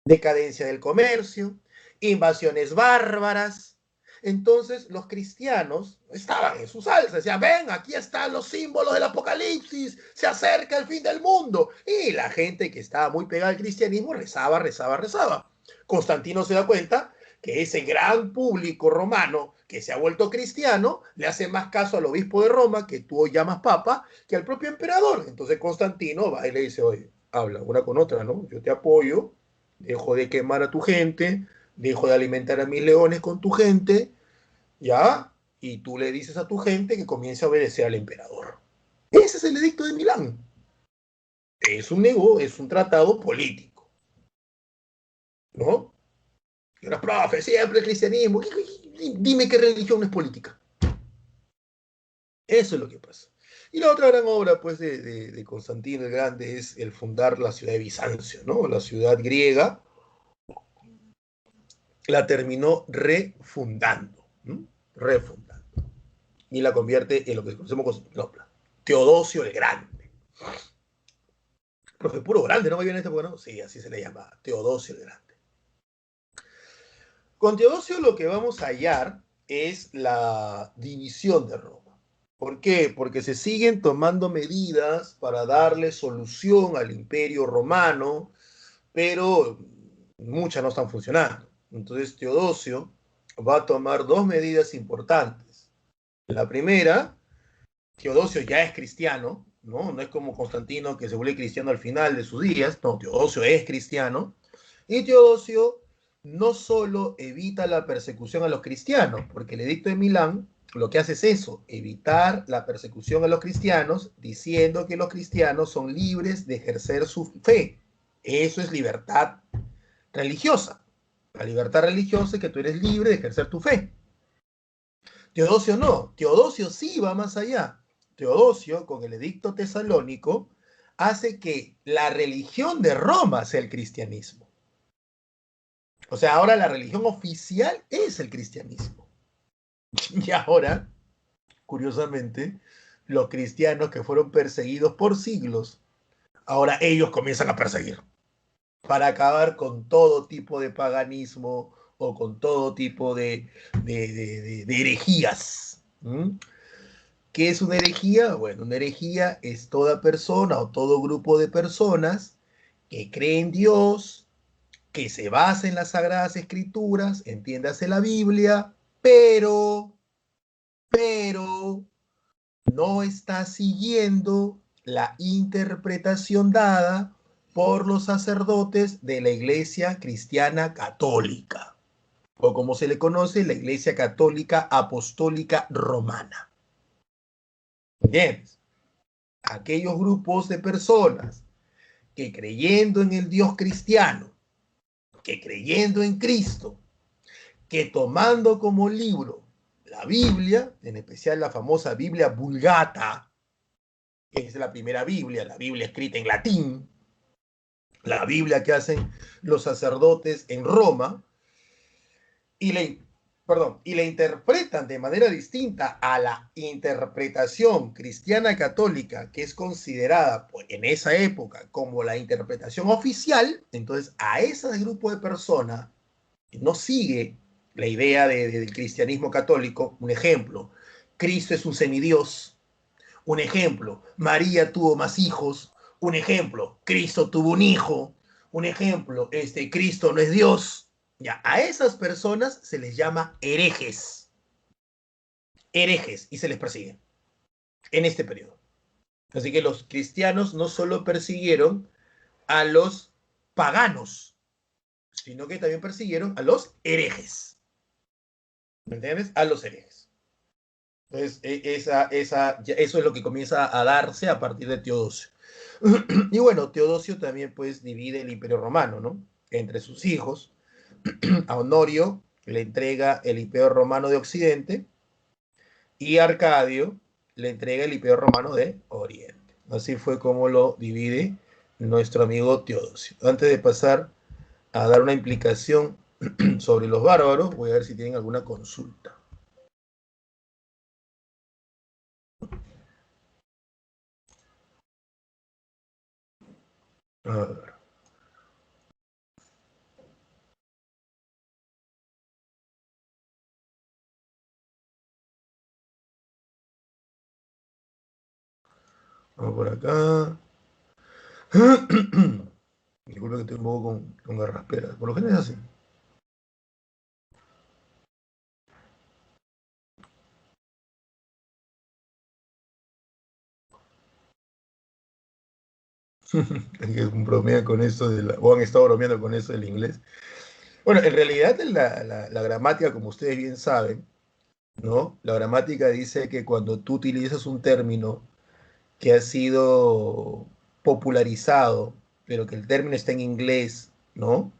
decadencia del comercio, invasiones bárbaras. Entonces los cristianos estaban en su salsa, decían, ven, aquí están los símbolos del apocalipsis, se acerca el fin del mundo. Y la gente que estaba muy pegada al cristianismo rezaba, rezaba, rezaba. Constantino se da cuenta que ese gran público romano que se ha vuelto cristiano le hace más caso al obispo de Roma, que tú hoy llamas papa, que al propio emperador. Entonces Constantino va y le dice, oye, habla una con otra, ¿no? Yo te apoyo, dejo de quemar a tu gente, dejo de alimentar a mis leones con tu gente, ¿ya? Y tú le dices a tu gente que comience a obedecer al emperador. Ese es el edicto de Milán. Es un tratado político, ¿no? Y ahora, profe, siempre el cristianismo. Dime qué religión no es política. Eso es lo que pasa. Y la otra gran obra, pues, de Constantino el Grande es el fundar la ciudad de Bizancio, ¿no? La ciudad griega la terminó refundando, ¿no? Refundando. Y la convierte en lo que conocemos como Teodosio el Grande. Profe, puro grande, ¿no me viene este porque no? Sí, así se le llama, Teodosio el Grande. Con Teodosio lo que vamos a hallar es la división de Roma. ¿Por qué? Porque se siguen tomando medidas para darle solución al imperio romano, pero muchas no están funcionando. Entonces Teodosio va a tomar dos medidas importantes. La primera, Teodosio ya es cristiano, ¿no? No es como Constantino que se vuelve cristiano al final de sus días, no, Teodosio es cristiano, y Teodosio no solo evita la persecución a los cristianos, porque el edicto de Milán lo que hace es eso, evitar la persecución a los cristianos, diciendo que los cristianos son libres de ejercer su fe. Eso es libertad religiosa. La libertad religiosa es que tú eres libre de ejercer tu fe. Teodosio no, Teodosio sí va más allá. Teodosio, con el edicto tesalónico, hace que la religión de Roma sea el cristianismo. O sea, ahora la religión oficial es el cristianismo. Y ahora, curiosamente, los cristianos que fueron perseguidos por siglos, ahora ellos comienzan a perseguir para acabar con todo tipo de paganismo o con todo tipo de herejías. ¿Mm? ¿Qué es una herejía? Bueno, una herejía es toda persona o todo grupo de personas que cree en Dios, que se basa en las Sagradas Escrituras, entiéndase la Biblia, pero no está siguiendo la interpretación dada por los sacerdotes de la Iglesia Cristiana Católica, o como se le conoce, la Iglesia Católica Apostólica Romana. ¿Entiendes? Aquellos grupos de personas que creyendo en el Dios cristiano, que creyendo en Cristo, que tomando como libro la Biblia, en especial la famosa Biblia Vulgata, que es la primera Biblia, la Biblia escrita en latín, la Biblia que hacen los sacerdotes en Roma, y y la interpretan de manera distinta a la interpretación cristiana católica, que es considerada en esa época como la interpretación oficial, entonces a ese grupo de personas que no sigue la idea del cristianismo católico, un ejemplo, Cristo es un semidios, un ejemplo, María tuvo más hijos, un ejemplo, Cristo tuvo un hijo, un ejemplo, Cristo no es Dios. Ya, a esas personas se les llama herejes, y se les persigue en este periodo. Así que los cristianos no solo persiguieron a los paganos, sino que también persiguieron a los herejes. ¿Me entiendes? A los herejes. Entonces, eso es lo que comienza a darse a partir de Teodosio. Y bueno, Teodosio también pues divide el Imperio Romano, ¿no? Entre sus hijos. A Honorio le entrega el Imperio Romano de Occidente y a Arcadio le entrega el Imperio Romano de Oriente. Así fue como lo divide nuestro amigo Teodosio. Antes de pasar a dar una implicación sobre los bárbaros, voy a ver si tienen alguna consulta. A ver. Vamos por acá. Disculpe que estoy un poco con garraspera. Por lo general es así. Que bromea con eso o han estado bromeando con eso del inglés. Bueno, en realidad la gramática, como ustedes bien saben, ¿no? La gramática dice que cuando tú utilizas un término que ha sido popularizado, pero que el término está en inglés, ¿no?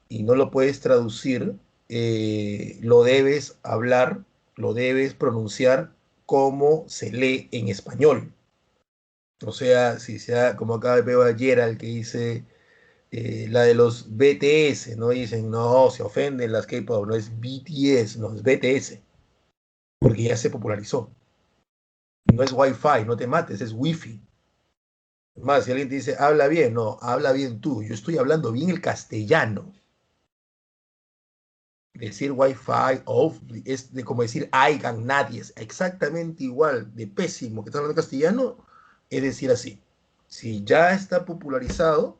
Y no lo puedes traducir, lo debes hablar, lo debes pronunciar como se lee en español. O sea, si sea como acá veo a Gerald que dice la de los BTS, ¿no? Dicen, no, se ofenden las K-pop, no es BTS, no es BTS, porque ya se popularizó. No es Wi-Fi, no te mates, es Wi-Fi. Más, si alguien te dice, habla bien, no, habla bien tú. Yo estoy hablando bien el castellano. Decir Wi-Fi o es de como decir Aigan, nadie, es exactamente igual de pésimo que está hablando castellano, es decir así. Si ya está popularizado,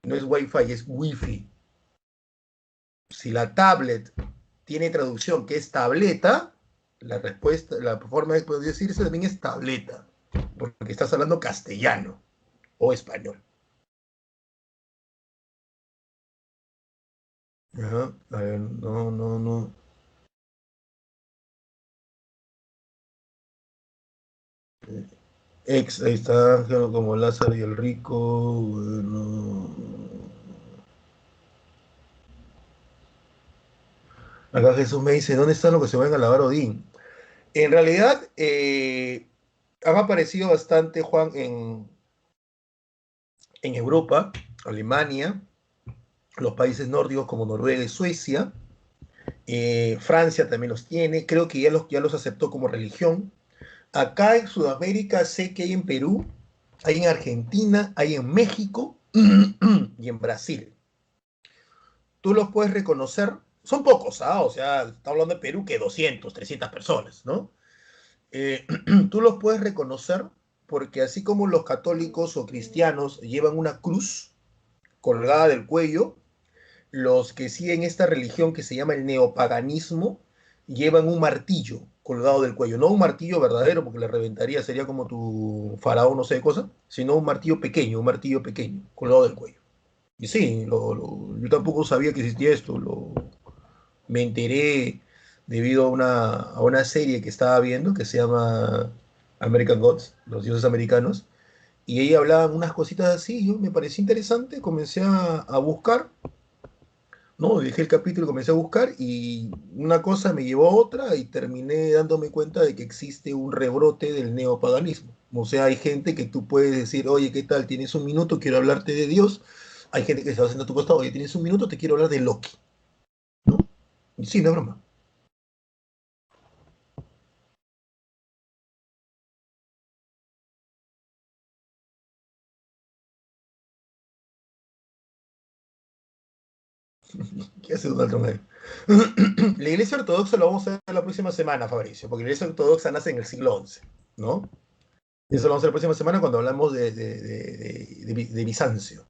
no es Wi-Fi, es Wi-Fi. Si la tablet tiene traducción que es tableta, la respuesta, la forma de poder decirse también es tableta, porque estás hablando castellano o español. Ajá, a ver, no, no, no. Ahí está Ángel como Lázaro y el Rico. Bueno. Acá Jesús me dice, ¿dónde están los que se van a lavar Odín? En realidad, han aparecido bastante, Juan, en Europa, Alemania, los países nórdicos como Noruega y Suecia. Francia también los tiene, creo que ya los aceptó como religión. Acá en Sudamérica sé que hay en Perú, hay en Argentina, hay en México y en Brasil. Tú los puedes reconocer, son pocos, ¿ah? O sea, está hablando de Perú que 200, 300 personas, ¿no? Eh, tú los puedes reconocer porque así como los católicos o cristianos llevan una cruz colgada del cuello, los que siguen esta religión que se llama el neopaganismo llevan un martillo colgado del cuello. No un martillo verdadero, porque le reventaría, sería como tu faraón, no sé qué cosa, sino un martillo pequeño, colgado del cuello. Y sí, yo tampoco sabía que existía esto, me enteré debido a una serie que estaba viendo que se llama American Gods, los dioses americanos, y ahí hablaban unas cositas así, yo me pareció interesante, comencé a buscar ¿no? Dejé el capítulo, comencé a buscar y una cosa me llevó a otra y terminé dándome cuenta de que existe un rebrote del neopaganismo. O sea, hay gente que tú puedes decir, oye, ¿qué tal? ¿Tienes un minuto? Quiero hablarte de Dios. Hay gente que se va haciendo a tu costado, oye, ¿tienes un minuto? Te quiero hablar de Loki, ¿no? Y sí, no es broma. ¿Qué hace Donald Trump ahí? La iglesia ortodoxa lo vamos a ver la próxima semana, Fabricio, porque la iglesia ortodoxa nace en el siglo XI, ¿no? Y eso lo vamos a ver la próxima semana cuando hablamos de Bizancio.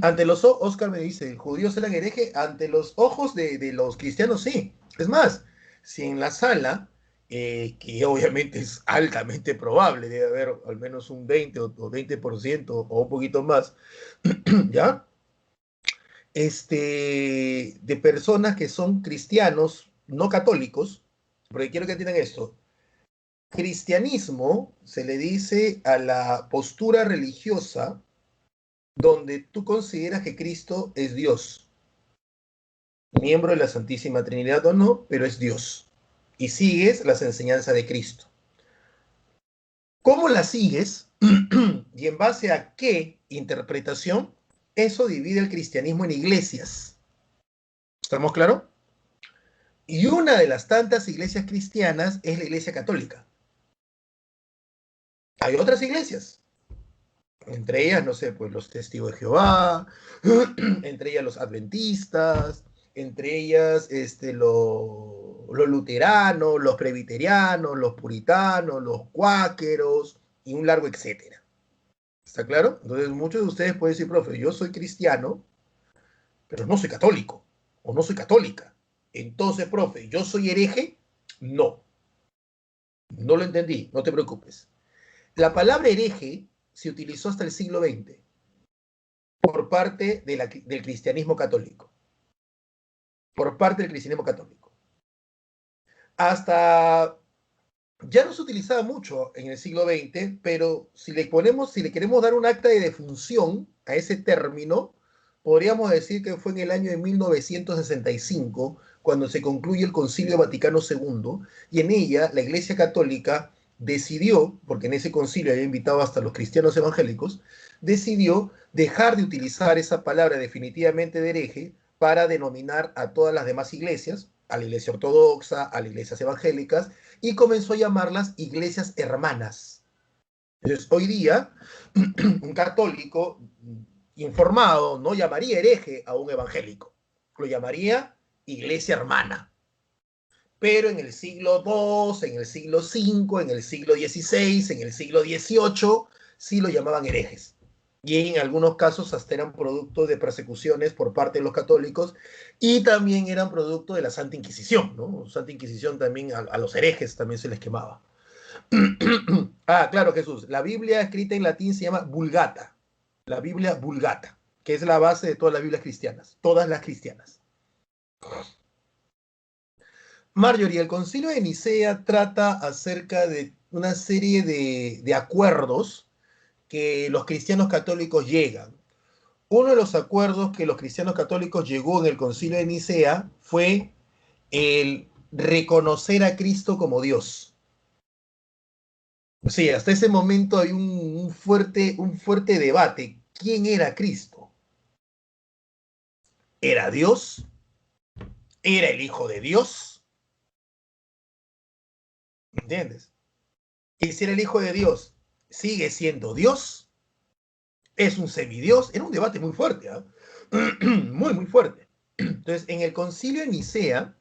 Ante los ojos, Oscar me dice, judíos eran herejes, ante los ojos de los cristianos sí. Es más, si en la sala, que obviamente es altamente probable, debe haber al menos un 20 o 20% o un poquito más, ¿ya? De personas que son cristianos, no católicos, porque quiero que entiendan esto. Cristianismo se le dice a la postura religiosa donde tú consideras que Cristo es Dios, miembro de la Santísima Trinidad o no, pero es Dios. Y sigues las enseñanzas de Cristo. ¿Cómo las sigues y en base a qué interpretación? Eso divide el cristianismo en iglesias. ¿Estamos claros? Y una de las tantas iglesias cristianas es la iglesia católica. Hay otras iglesias, entre ellas, no sé, pues los testigos de Jehová, entre ellas los adventistas, entre ellas los luteranos, los presbiterianos, los puritanos, los cuáqueros y un largo etcétera. ¿Está claro? Entonces muchos de ustedes pueden decir, profe, yo soy cristiano, pero no soy católico o no soy católica. Entonces, profe, ¿yo soy hereje? No, no lo entendí, no te preocupes. La palabra hereje se utilizó hasta el siglo XX por parte del cristianismo católico. Por parte del cristianismo católico. Hasta ya no se utilizaba mucho en el siglo XX, pero si le queremos dar un acta de defunción a ese término, podríamos decir que fue en el año de 1965, cuando se concluye el Concilio Vaticano II, y en ella la Iglesia Católica decidió, porque en ese concilio había invitado hasta los cristianos evangélicos, decidió dejar de utilizar esa palabra definitivamente de hereje para denominar a todas las demás iglesias, a la iglesia ortodoxa, a las iglesias evangélicas, y comenzó a llamarlas iglesias hermanas. Entonces, hoy día, un católico informado no llamaría hereje a un evangélico, lo llamaría iglesia hermana. Pero en el siglo II, en el siglo V, en el siglo XVI, en el siglo XVIII, sí lo llamaban herejes. Y en algunos casos hasta eran producto de persecuciones por parte de los católicos y también eran producto de la Santa Inquisición, ¿no? Santa Inquisición también a los herejes también se les quemaba. Ah, claro, Jesús. La Biblia escrita en latín se llama Vulgata. La Biblia Vulgata, que es la base de todas las Biblias cristianas. Todas las cristianas. Marjorie, el concilio de Nicea trata acerca de una serie de acuerdos que los cristianos católicos llegan. Uno de los acuerdos que los cristianos católicos llegó en el concilio de Nicea fue el reconocer a Cristo como Dios. Sí, hasta ese momento hay un fuerte debate. ¿Quién era Cristo? ¿Era Dios? ¿Era el Hijo de Dios? ¿Entiendes? Y si era el Hijo de Dios, ¿sigue siendo Dios? ¿Es un semidios? Era un debate muy fuerte, ¿eh? Muy, muy fuerte. Entonces, en el concilio de Nicea,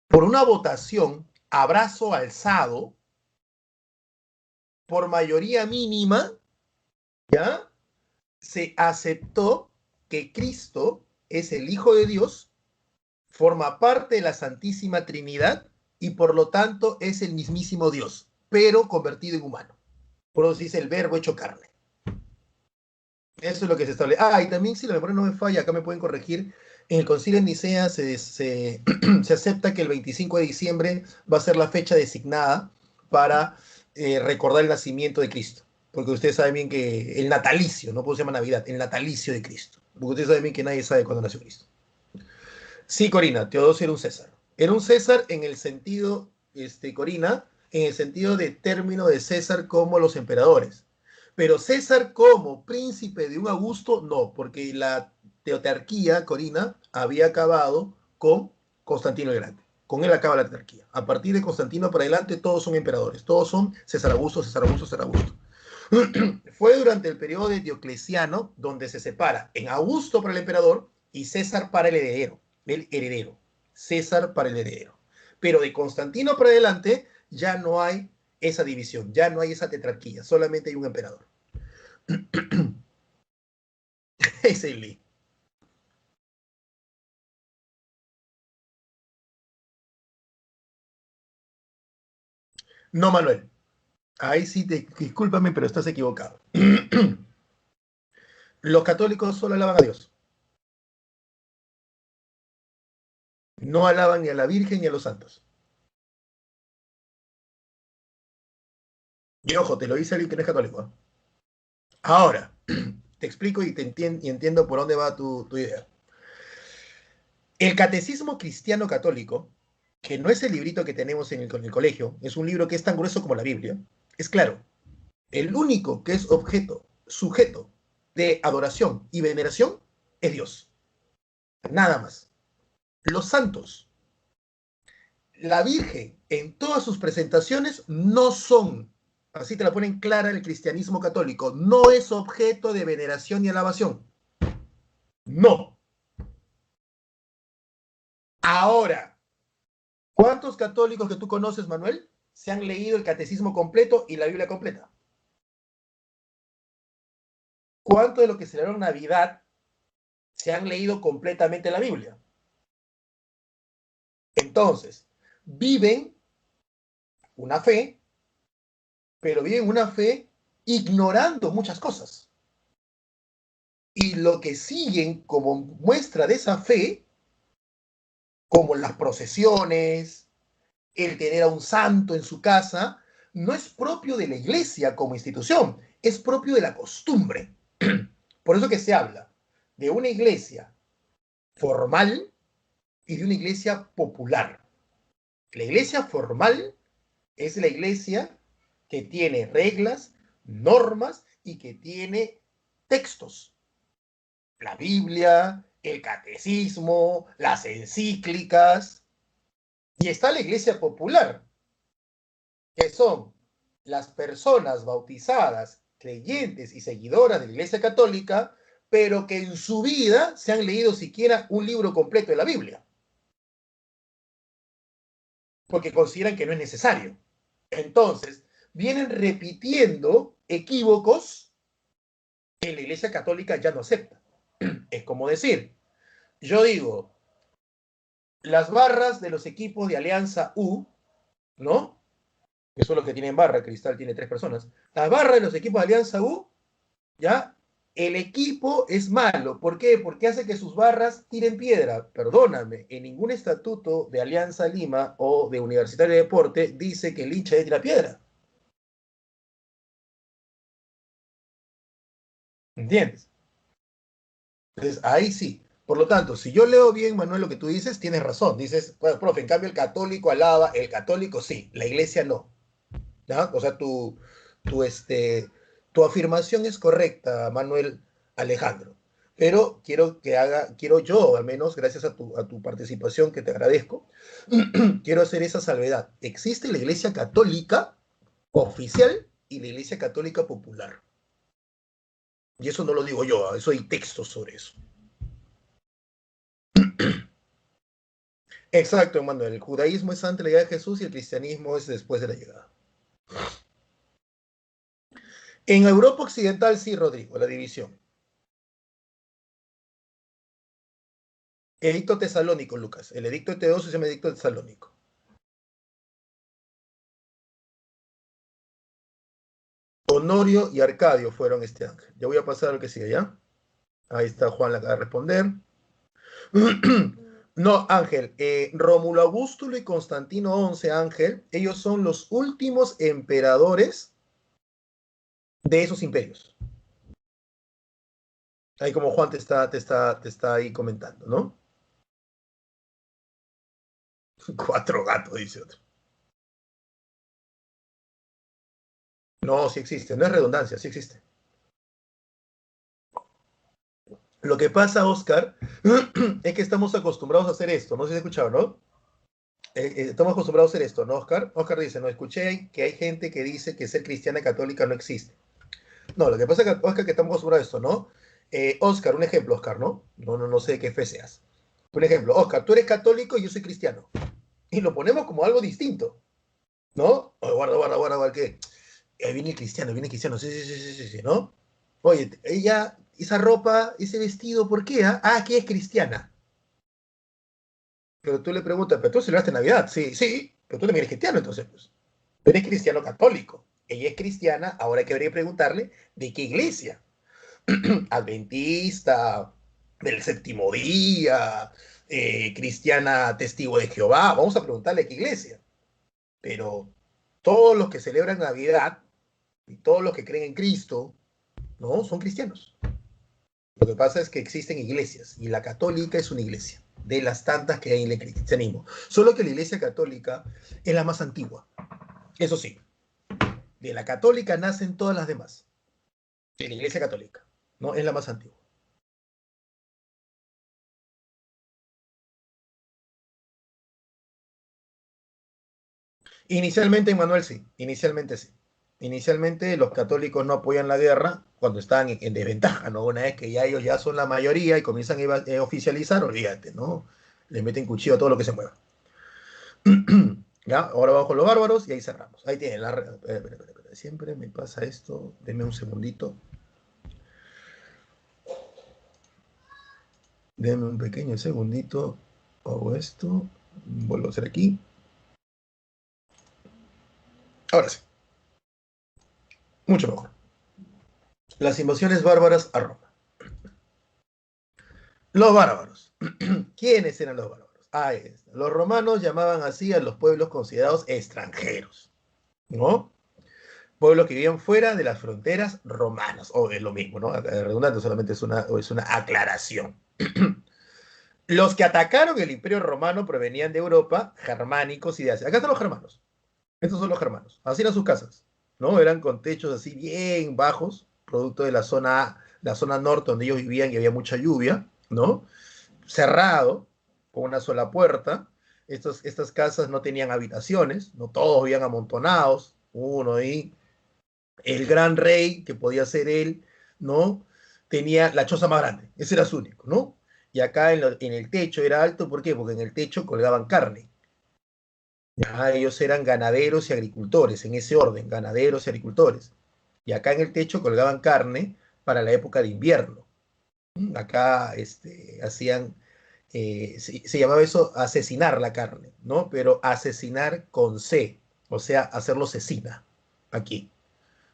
por una votación a brazo alzado, por mayoría mínima, ¿ya? Se aceptó que Cristo es el Hijo de Dios, forma parte de la Santísima Trinidad y por lo tanto es el mismísimo Dios, pero convertido en humano. Por eso se dice el verbo hecho carne. Eso es lo que se establece. Ah, y también si la memoria no me falla, acá me pueden corregir, en el concilio de Nicea se acepta que el 25 de diciembre va a ser la fecha designada para recordar el nacimiento de Cristo. Porque ustedes saben bien que el natalicio, no puedo se llama Navidad, el natalicio de Cristo. Porque usted sabe bien que nadie sabe cuándo nació Cristo. Sí, Corina, Teodosio era un César. Era un César en el sentido, Corina, en el sentido de término de César como los emperadores. Pero César como príncipe de un Augusto, no, porque la teotarquía, Corina, había acabado con Constantino el Grande. Con él acaba la teotarquía. A partir de Constantino para adelante, todos son emperadores. Todos son César Augusto, César Augusto, César Augusto. Fue durante el periodo de Diocleciano donde se separa en Augusto para el emperador y César para el heredero. El heredero. César para el heredero. Pero de Constantino para adelante ya no hay esa división, ya no hay esa tetrarquía, solamente hay un emperador. Es el Lee. No, Manuel. Ahí sí, discúlpame, pero estás equivocado. Los católicos solo alaban a Dios. No alaban ni a la Virgen ni a los santos. Y ojo, te lo dice alguien que no es católico, ¿eh? Ahora, te explico y entiendo por dónde va tu idea. El catecismo cristiano católico, que no es el librito que tenemos en el colegio, es un libro que es tan grueso como la Biblia, es claro, el único que es sujeto de adoración y veneración es Dios. Nada más. Los santos, la Virgen, en todas sus presentaciones, no son, así te la ponen clara el cristianismo católico, no es objeto de veneración y alabación. No. Ahora, ¿cuántos católicos que tú conoces, Manuel, se han leído el catecismo completo y la Biblia completa? ¿Cuántos de los que celebraron Navidad se han leído completamente la Biblia? Entonces, viven una fe, pero viven una fe ignorando muchas cosas. Y lo que siguen como muestra de esa fe, como las procesiones, el tener a un santo en su casa, no es propio de la iglesia como institución, es propio de la costumbre. Por eso que se habla de una iglesia formal y de una iglesia popular. La iglesia formal es la iglesia que tiene reglas, normas y que tiene textos. La Biblia, el catecismo, las encíclicas. Y está la iglesia popular, que son las personas bautizadas, creyentes y seguidoras de la Iglesia Católica, pero que en su vida se han leído siquiera un libro completo de la Biblia, porque consideran que no es necesario. Entonces, vienen repitiendo equívocos que la Iglesia Católica ya no acepta. Es como decir, yo digo, las barras de los equipos de Alianza U, ¿no? Que son los que tienen barra, Cristal tiene 3 personas. Las barras de los equipos de Alianza U, ¿ya? El equipo es malo. ¿Por qué? Porque hace que sus barras tiren piedra. Perdóname, en ningún estatuto de Alianza Lima o de Universitario de Deporte dice que el hincha debe tirar piedra. ¿Entiendes? Entonces, ahí sí. Por lo tanto, si yo leo bien, Manuel, lo que tú dices, tienes razón. Dices, bueno, profe, en cambio el católico alaba, el católico sí, la iglesia no. ¿Ya? O sea, tu afirmación es correcta, Manuel Alejandro. Pero quiero yo, al menos, gracias a tu participación, que te agradezco, quiero hacer esa salvedad. Existe la iglesia católica oficial y la iglesia católica popular. Y eso no lo digo yo, eso hay textos sobre eso. Exacto, Manuel. El judaísmo es antes de la llegada de Jesús y el cristianismo es después de la llegada. En Europa Occidental, sí, Rodrigo, la división. Edicto tesalónico, Lucas. El edicto de Teodosio se llama edicto tesalónico. Honorio y Arcadio fueron este ángel. Ya voy a pasar al que sigue, ¿ya? Ahí está Juan, la acaba de responder. No, Ángel, Rómulo Augusto y Constantino 11, Ángel, ellos son los últimos emperadores de esos imperios. Ahí como Juan te está ahí comentando, ¿no? Cuatro gatos, dice otro. No, sí existe, no es redundancia, sí existe. Lo que pasa, Oscar, es que estamos acostumbrados a hacer esto, no sé si has escuchado, ¿no? Estamos acostumbrados a hacer esto, ¿no, Oscar? Oscar dice, no, escuché que hay gente que dice que ser cristiana católica no existe. No, lo que pasa es que, Oscar, que estamos acostumbrados a esto, ¿no? Oscar, un ejemplo, Oscar, ¿no? No sé de qué fe seas. Un ejemplo, Oscar, tú eres católico y yo soy cristiano. Y lo ponemos como algo distinto, ¿no? Oh, guarda, guarda, guarda, guarda, ¿qué? Viene cristiano, sí, sí, sí, sí, sí, sí, ¿no? Oye, ella, esa ropa, ese vestido, ¿por qué? Ah, que es cristiana. Pero tú le preguntas, ¿pero tú celebraste Navidad? Sí, sí, pero tú también eres cristiano, entonces, pues. Tú eres cristiano católico. Ella es cristiana, ahora hay que preguntarle de qué iglesia. Adventista, del séptimo día, cristiana testigo de Jehová. Vamos a preguntarle qué iglesia. Pero todos los que celebran Navidad y todos los que creen en Cristo, ¿no? Son cristianos. Lo que pasa es que existen iglesias y la católica es una iglesia de las tantas que hay en el cristianismo. Solo que la iglesia católica es la más antigua. Eso sí, de la católica nacen todas las demás. De la iglesia católica, ¿no? Es la más antigua. Inicialmente, Manuel, sí. Inicialmente sí. Inicialmente los católicos no apoyan la guerra cuando están en desventaja, ¿no? Una vez que ya ellos ya son la mayoría y comienzan a oficializar, olvídate, ¿no? Le meten cuchillo a todo lo que se mueva. ¿Ya? Ahora vamos con los bárbaros y ahí cerramos. Ahí tienen la... Espera. Siempre me pasa esto. Denme un segundito. Denme un pequeño segundito. Hago esto. Vuelvo a hacer aquí. Ahora sí. Mucho mejor. Las invasiones bárbaras a Roma. Los bárbaros. ¿Quiénes eran los bárbaros? Ahí está. Los romanos llamaban así a los pueblos considerados extranjeros, ¿no? Pueblos que vivían fuera de las fronteras romanas, o es lo mismo, ¿no? Redundante, solamente es una aclaración. Los que atacaron el Imperio Romano provenían de Europa, germánicos y de Asia. Acá están los germanos. Estos son los germanos. Así eran sus casas, ¿no? Eran con techos así bien bajos, producto de la zona norte donde ellos vivían y había mucha lluvia, ¿no? Cerrado, con una sola puerta. Estas casas no tenían habitaciones, no todos vivían amontonados, uno ahí. El gran rey, que podía ser él, ¿no? Tenía la choza más grande, ese era su único, ¿no? Y acá en el techo era alto, ¿por qué? Porque en el techo colgaban carne. Ya, ellos eran ganaderos y agricultores, en ese orden, ganaderos y agricultores. Y acá en el techo colgaban carne para la época de invierno. Acá hacían, se llamaba eso asesinar la carne, ¿no? Pero asesinar con C, o sea, hacerlo cecina, aquí,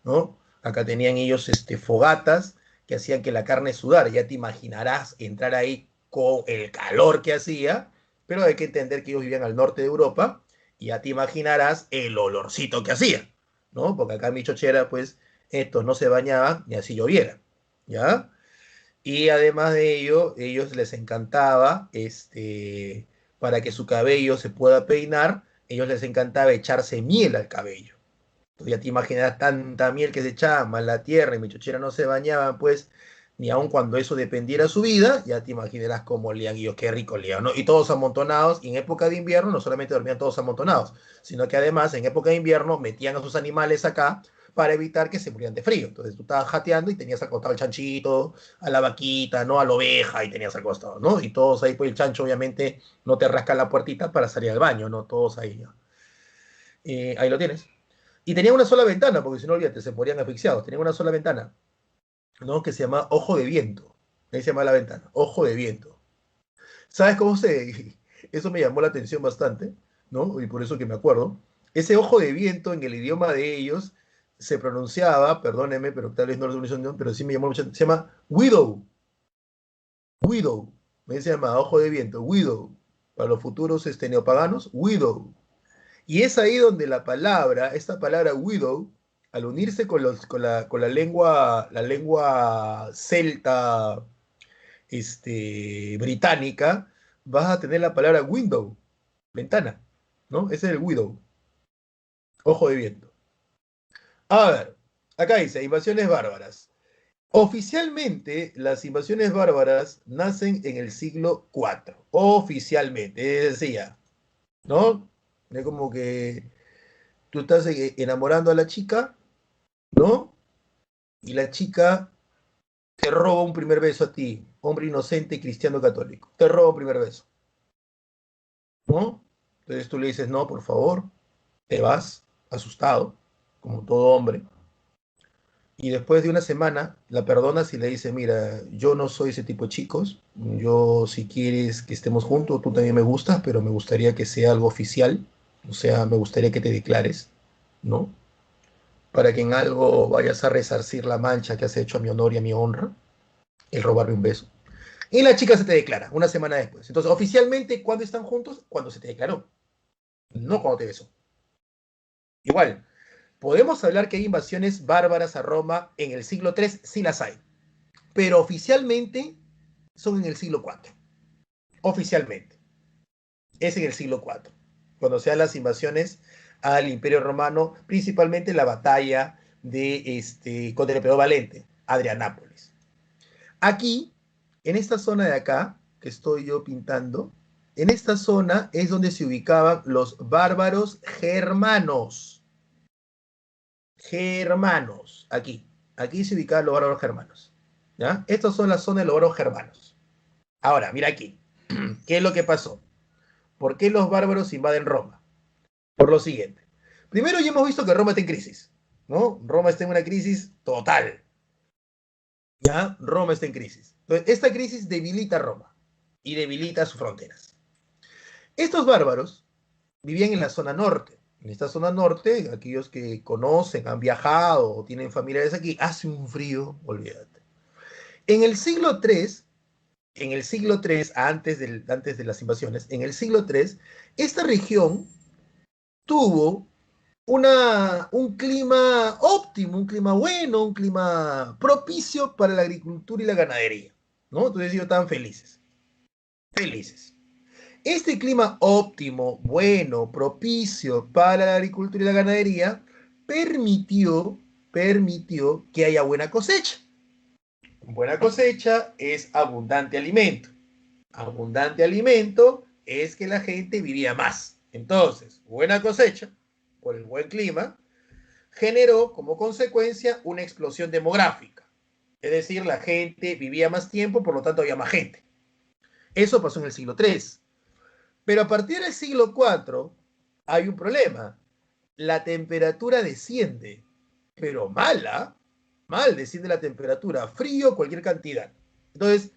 ¿no? Acá tenían ellos fogatas que hacían que la carne sudara, ya te imaginarás entrar ahí con el calor que hacía, pero hay que entender que ellos vivían al norte de Europa y ya te imaginarás el olorcito que hacía, ¿no? Porque acá en Michochera, pues, estos no se bañaban ni así lloviera, ¿ya? Y además de ello, ellos les encantaba, para que su cabello se pueda peinar, ellos les encantaba echarse miel al cabello. Entonces ya te imaginas tanta miel que se echaba, más la tierra y mi chochera no se bañaban, pues, ni aun cuando eso dependiera de su vida, ya te imaginarás cómo olían ellos, qué rico olían, ¿no? Y todos amontonados, y en época de invierno no solamente dormían todos amontonados, sino que además en época de invierno metían a sus animales acá para evitar que se murieran de frío. Entonces tú estabas jateando y tenías acostado al chanchito, a la vaquita, ¿no? A la oveja y tenías acostado, ¿no? Y todos ahí, pues el chancho obviamente no te rasca la puertita para salir al baño, ¿no? Todos ahí, ¿no? Ahí lo tienes. Y tenía una sola ventana, porque si no, olvídate, se morían asfixiados. Tenía una sola ventana, ¿no? Que se llama Ojo de Viento. Ahí se llama la ventana, Ojo de Viento. ¿Sabes cómo se...? Eso me llamó la atención bastante, ¿no? Y por eso que me acuerdo. Ese Ojo de Viento en el idioma de ellos se pronunciaba, perdóneme, pero tal vez no lo pronunciación, pero sí me llamó mucho, se llama Widow, Widow. Me se llama Ojo de Viento, Widow. Para los futuros neopaganos, Widow. Y es ahí donde esta palabra widow, al unirse con la lengua celta británica, vas a tener la palabra window, ventana, ¿no? Ese es el widow, ojo de viento. A ver, acá dice, invasiones bárbaras. Oficialmente, las invasiones bárbaras nacen en el siglo IV. Oficialmente, es decir, ¿no? Es como que tú estás enamorando a la chica, ¿no? Y la chica te roba un primer beso a ti, hombre inocente cristiano católico. Te roba un primer beso, ¿no? Entonces tú le dices, no, por favor, te vas, asustado, como todo hombre. Y después de una semana la perdonas y le dices, mira, yo no soy ese tipo de chicos, yo si quieres que estemos juntos, tú también me gustas, pero me gustaría que sea algo oficial, o sea, me gustaría que te declares, ¿no? Para que en algo vayas a resarcir la mancha que has hecho a mi honor y a mi honra, el robarme un beso. Y la chica se te declara una semana después. Entonces, oficialmente, ¿cuándo están juntos? Cuando se te declaró, no cuando te besó. Igual, podemos hablar que hay invasiones bárbaras a Roma en el siglo III, sí las hay, pero oficialmente son en el siglo IV. Oficialmente, es en el siglo IV, cuando se dan las invasiones al Imperio Romano, principalmente la batalla de contra el Emperador Valente, Adrianápolis. Aquí, en esta zona de acá, que estoy yo pintando, en esta zona es donde se ubicaban los bárbaros germanos. Germanos, aquí. Aquí se ubicaban los bárbaros germanos. ¿Ya? Estas son las zonas de los bárbaros germanos. Ahora, mira aquí. ¿Qué es lo que pasó? ¿Por qué los bárbaros invaden Roma? Por lo siguiente. Primero ya hemos visto que Roma está en crisis, ¿no? Roma está en una crisis total. ¿Ya? Roma está en crisis. Entonces, esta crisis debilita a Roma y debilita sus fronteras. Estos bárbaros vivían en la zona norte. En esta zona norte, aquellos que conocen, han viajado o tienen familiares aquí, hace un frío, olvídate. En el siglo III, antes de las invasiones, en el siglo III, esta región tuvo un clima óptimo, un clima bueno, un clima propicio para la agricultura y la ganadería, ¿no? Entonces ellos estaban felices, felices. Este clima óptimo, bueno, propicio para la agricultura y la ganadería, permitió que haya buena cosecha. Buena cosecha es abundante alimento. Abundante alimento es que la gente vivía más. Entonces, buena cosecha, por el buen clima, generó como consecuencia una explosión demográfica. Es decir, la gente vivía más tiempo, por lo tanto había más gente. Eso pasó en el siglo III. Pero a partir del siglo IV hay un problema. La temperatura desciende, pero mal desciende la temperatura. Frío, cualquier cantidad. Entonces,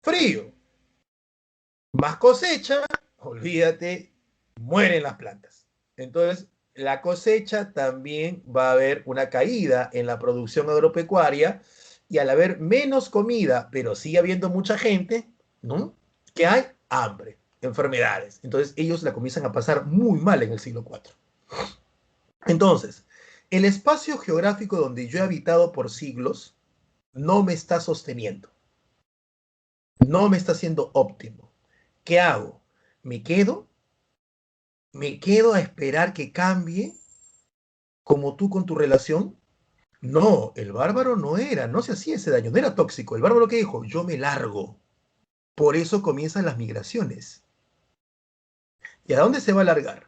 frío, más cosecha, olvídate, mueren las plantas. Entonces, la cosecha también va a haber una caída en la producción agropecuaria y al haber menos comida, pero sigue habiendo mucha gente, ¿no? Que hay hambre, enfermedades. Entonces, ellos la comienzan a pasar muy mal en el siglo IV. Entonces, el espacio geográfico donde yo he habitado por siglos no me está sosteniendo, no me está siendo óptimo. ¿Qué hago? ¿Me quedo? ¿Me quedo a esperar que cambie como tú con tu relación? No, el bárbaro no se hacía ese daño, no era tóxico. El bárbaro que dijo, yo me largo. Por eso comienzan las migraciones. ¿Y a dónde se va a largar?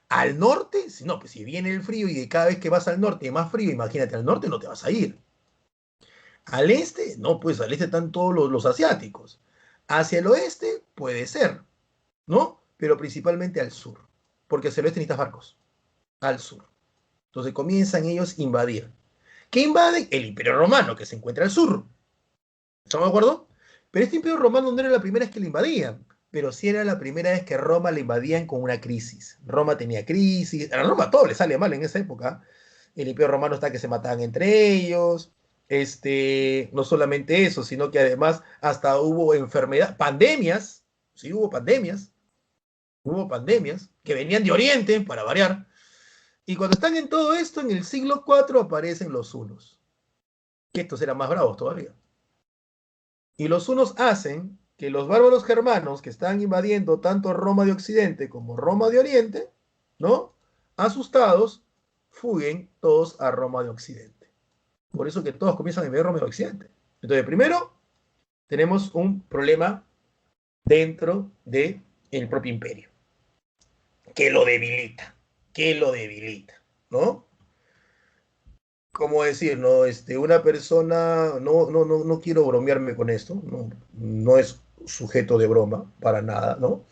¿Al norte? No, pues si viene el frío y cada vez que vas al norte hay más frío, imagínate, al norte no te vas a ir. ¿Al este? No, pues al este están todos los asiáticos. Hacia el oeste puede ser, ¿no? Pero principalmente al sur, porque hacia el oeste necesitas barcos, al sur. Entonces comienzan ellos a invadir. ¿Qué invaden? El Imperio Romano, que se encuentra al sur. ¿Estamos de acuerdo? Pero este Imperio Romano no era la primera vez que le invadían, pero sí era la primera vez que Roma le invadían con una crisis. Roma tenía crisis, a Roma todo le sale mal en esa época. El Imperio Romano está que se mataban entre ellos. No solamente eso, sino que además hasta hubo enfermedades, pandemias, sí hubo pandemias que venían de Oriente, para variar. Y cuando están en todo esto, en el siglo IV aparecen los hunos, que estos eran más bravos todavía. Y los hunos hacen que los bárbaros germanos que están invadiendo tanto Roma de Occidente como Roma de Oriente, ¿no? Asustados, fuguen todos a Roma de Occidente. Por eso que todos comienzan a invadir Roma de Occidente. Entonces, primero, tenemos un problema dentro del propio imperio, que lo debilita, ¿no? ¿Cómo decir, no? Una persona, no quiero bromearme con esto, no es sujeto de broma, para nada, ¿no?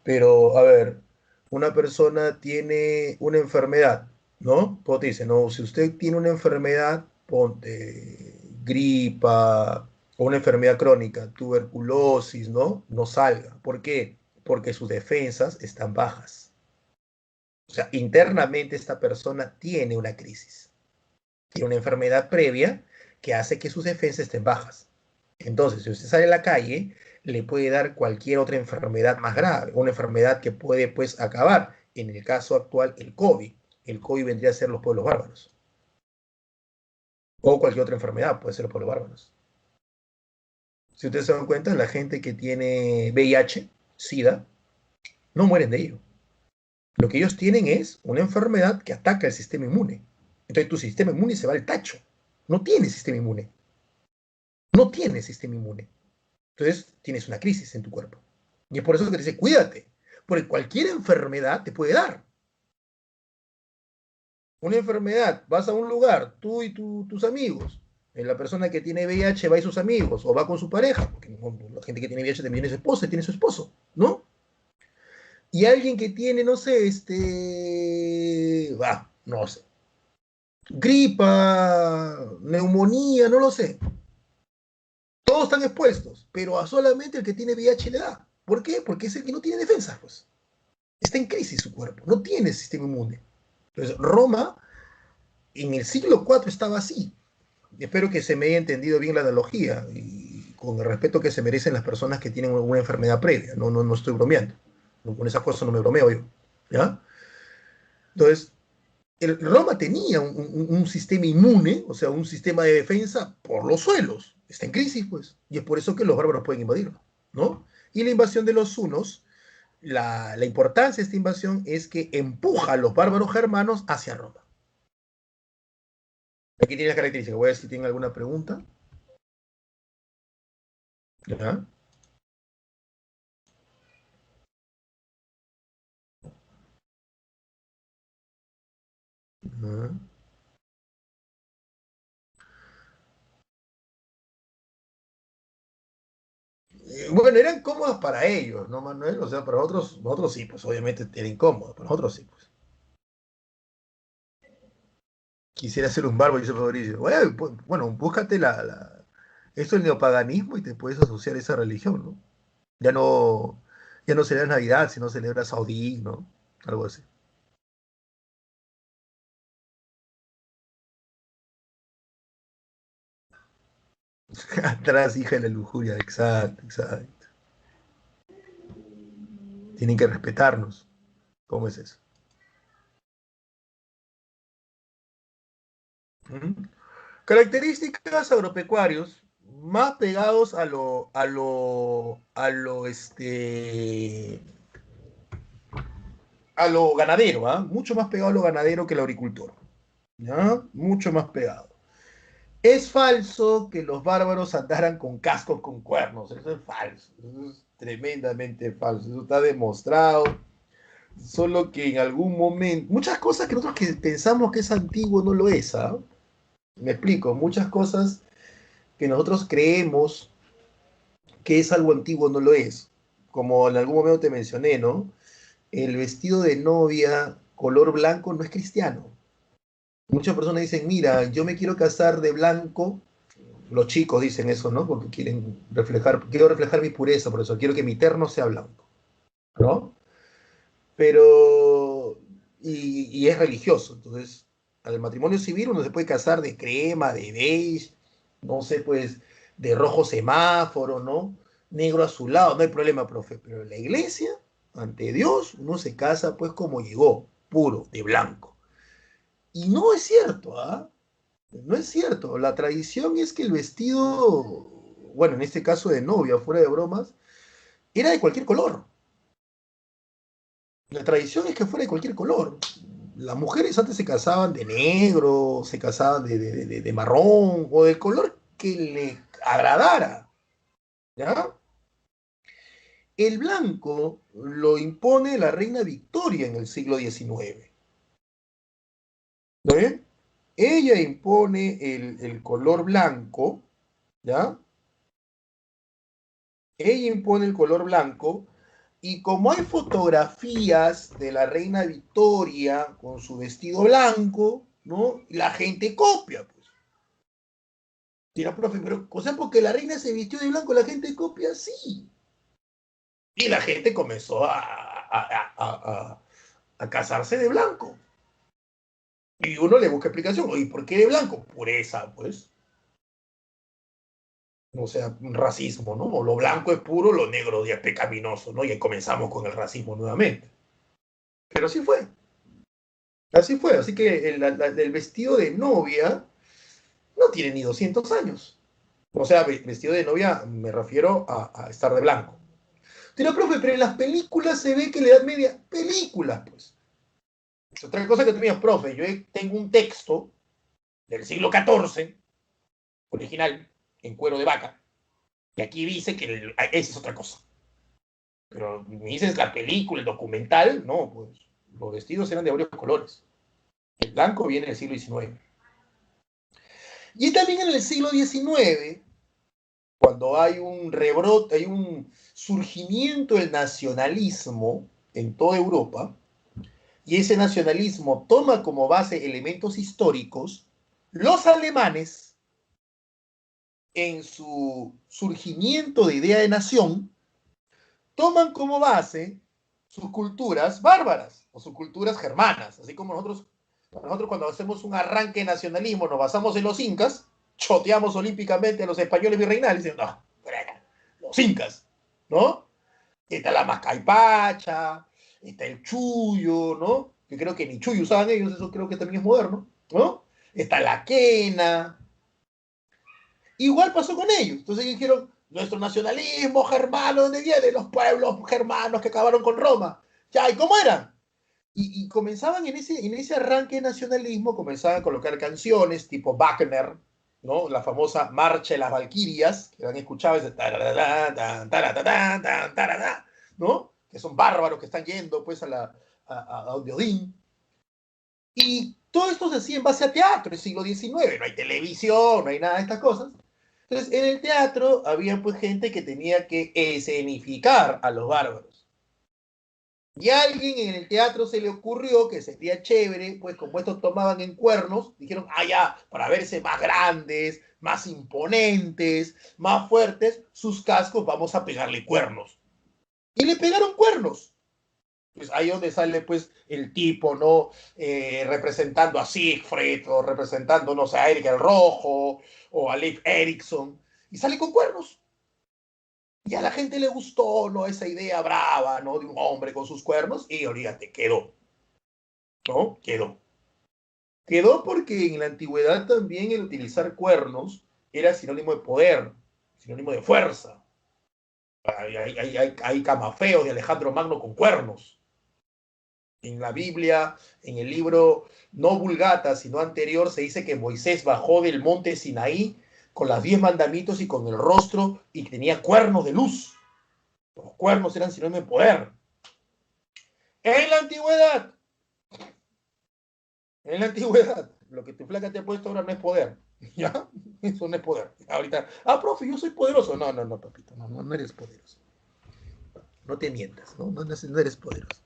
Pero, a ver, una persona tiene una enfermedad, ¿no? Pues te dice, no, si usted tiene una enfermedad, ponte gripa o una enfermedad crónica, tuberculosis, ¿no? No salga. ¿Por qué? Porque sus defensas están bajas. O sea, internamente esta persona tiene una crisis, tiene una enfermedad previa que hace que sus defensas estén bajas. Entonces, si usted sale a la calle, le puede dar cualquier otra enfermedad más grave, una enfermedad que puede, pues, acabar. En el caso actual, el COVID. El COVID vendría a ser los pueblos bárbaros. O cualquier otra enfermedad puede ser los pueblos bárbaros. Si ustedes se dan cuenta, la gente que tiene VIH, SIDA, no mueren de ello. Lo que ellos tienen es una enfermedad que ataca el sistema inmune. Entonces tu sistema inmune se va al tacho. No tiene sistema inmune. No tiene sistema inmune. Entonces tienes una crisis en tu cuerpo. Y es por eso que te dice, cuídate, porque cualquier enfermedad te puede dar. Una enfermedad, vas a un lugar, tú y tus amigos, la persona que tiene VIH va y sus amigos, o va con su pareja, porque la gente que tiene VIH también tiene su esposa y tiene su esposo, ¿no? Y alguien que tiene, no sé, no sé, gripa, neumonía, no lo sé. Todos están expuestos, pero a solamente el que tiene VIH le da. ¿Por qué? Porque es el que no tiene defensa, pues. Está en crisis su cuerpo, no tiene sistema inmune. Entonces, Roma en el siglo IV estaba así. Espero que se me haya entendido bien la analogía y con el respeto que se merecen las personas que tienen una enfermedad previa. No estoy bromeando. Con esas cosas no me bromeo yo. ¿Ya? Entonces, Roma tenía un sistema inmune, o sea, un sistema de defensa por los suelos. Está en crisis, pues. Y es por eso que los bárbaros pueden invadirlo, ¿no? Y la invasión de los hunos, la importancia de esta invasión es que empuja a los bárbaros germanos hacia Roma. Aquí tiene las características. Voy a ver si tienen alguna pregunta. ¿Ya? ¿Ya? Bueno, eran cómodos para ellos, ¿no, Manuel? O sea, para nosotros sí, pues obviamente era incómodo, para nosotros sí, pues. Quisiera ser un bárbaro, dice Fabricio. Bueno, búscate esto es el neopaganismo y te puedes asociar a esa religión, ¿no? Ya no, ya no celebras Navidad, sino celebras Saudí, ¿no? Algo así. Atrás, hija de la lujuria, exacto, exacto. Tienen que respetarnos. ¿Cómo es eso? ¿Mm? Características agropecuarios más pegados a lo ganadero, ¿ah? Mucho más pegado a lo ganadero que el agricultor, ¿ya? Mucho más pegado. Es falso que los bárbaros andaran con cascos con cuernos, eso es falso, eso es tremendamente falso, eso está demostrado, solo que en algún momento, muchas cosas que nosotros que pensamos que es antiguo no lo es, ¿ah? Me explico, muchas cosas que nosotros creemos que es algo antiguo no lo es, como en algún momento te mencioné, ¿no? El vestido de novia color blanco no es cristiano. Muchas personas dicen, mira, yo me quiero casar de blanco. Los chicos dicen eso, ¿no? Porque quiero reflejar mi pureza, por eso quiero que mi terno sea blanco, ¿no? Pero, y es religioso, entonces, al matrimonio civil uno se puede casar de crema, de beige, no sé, pues, de rojo semáforo, ¿no? Negro azulado, no hay problema, profe, pero en la iglesia, ante Dios, uno se casa, pues, como llegó, puro, de blanco. Y no es cierto, ¿ah? No es cierto. La tradición es que el vestido bueno, en este caso de novia, fuera de bromas, era de cualquier color. La tradición es que fuera de cualquier color. Las mujeres antes se casaban de negro, se casaban de marrón o del color que le agradara, ¿ya? El blanco lo impone la reina Victoria en el siglo XIX. ¿No bien? Ella impone el color blanco, ¿ya? Ella impone el color blanco y como hay fotografías de la reina Victoria con su vestido blanco, ¿no? La gente copia, pues. Tira, profe, pero, o sea, porque la reina se vistió de blanco, la gente copia, sí. Y la gente comenzó a casarse de blanco. Y uno le busca explicación. Oye, ¿por qué de blanco? Pureza, pues. O sea, un racismo, ¿no? O lo blanco es puro, lo negro ya es pecaminoso, ¿no? Y comenzamos con el racismo nuevamente. Pero así fue. Así fue. Así que el vestido de novia no tiene ni 200 años. O sea, vestido de novia me refiero a estar de blanco. Pero, profe, pero en las películas se ve que la Edad Media, películas, pues. Otra cosa que tenía, profe, yo tengo un texto del siglo XIV, original, en cuero de vaca, y aquí dice que esa es otra cosa. Pero me dices la película, el documental, no, pues los vestidos eran de varios colores. El blanco viene del siglo XIX. Y también en el siglo XIX, cuando hay un rebrote, hay un surgimiento del nacionalismo en toda Europa, y ese nacionalismo toma como base elementos históricos, los alemanes, en su surgimiento de idea de nación, toman como base sus culturas bárbaras o sus culturas germanas, así como nosotros cuando hacemos un arranque de nacionalismo nos basamos en los incas, choteamos olímpicamente a los españoles virreinales, diciendo, no, los incas, ¿no? Está la mascaipacha, está el chullo, ¿no? Que creo que ni chullo usaban ellos, eso creo que también es moderno, ¿no? Está la quena. Igual pasó con ellos. Entonces ellos dijeron, nuestro nacionalismo germano, ¿dónde viene? Los pueblos germanos que acabaron con Roma. Ya, ¿y cómo eran? Y comenzaban en ese arranque de nacionalismo, comenzaban a colocar canciones tipo Wagner, ¿no? La famosa Marcha de las Valquirias, que han escuchado, ese ¿no? Que son bárbaros que están yendo pues a Odín. Y todo esto se hacía en base a teatro en el siglo XIX, no hay televisión, no hay nada de estas cosas. Entonces, en el teatro había pues gente que tenía que escenificar a los bárbaros. Y a alguien en el teatro se le ocurrió que sería chévere, pues como estos tomaban en cuernos, dijeron, ah, ya, para verse más grandes, más imponentes, más fuertes, sus cascos vamos a pegarle cuernos. Y le pegaron cuernos. Pues ahí donde sale pues el tipo, ¿no? Representando a Siegfried o representando, no sé, a Eric el Rojo o a Leif Erikson. Y sale con cuernos. Y a la gente le gustó, ¿no? Esa idea brava, ¿no? De un hombre con sus cuernos. Y olvídate, quedó, ¿no? Quedó. Quedó porque en la antigüedad también el utilizar cuernos era sinónimo de poder, sinónimo de fuerza. Hay camafeos de Alejandro Magno con cuernos. En la Biblia, en el libro no Vulgata, sino anterior, se dice que Moisés bajó del monte Sinaí con las 10 mandamientos y con el rostro y tenía cuernos de luz. Los cuernos eran sinónimo de poder. En la antigüedad, lo que tu flaca te ha puesto ahora no es poder. ¿Ya? Eso no es poder. Ahorita, profe, yo soy poderoso. No, no, no, papito, no eres poderoso. No te mientas, no eres poderoso.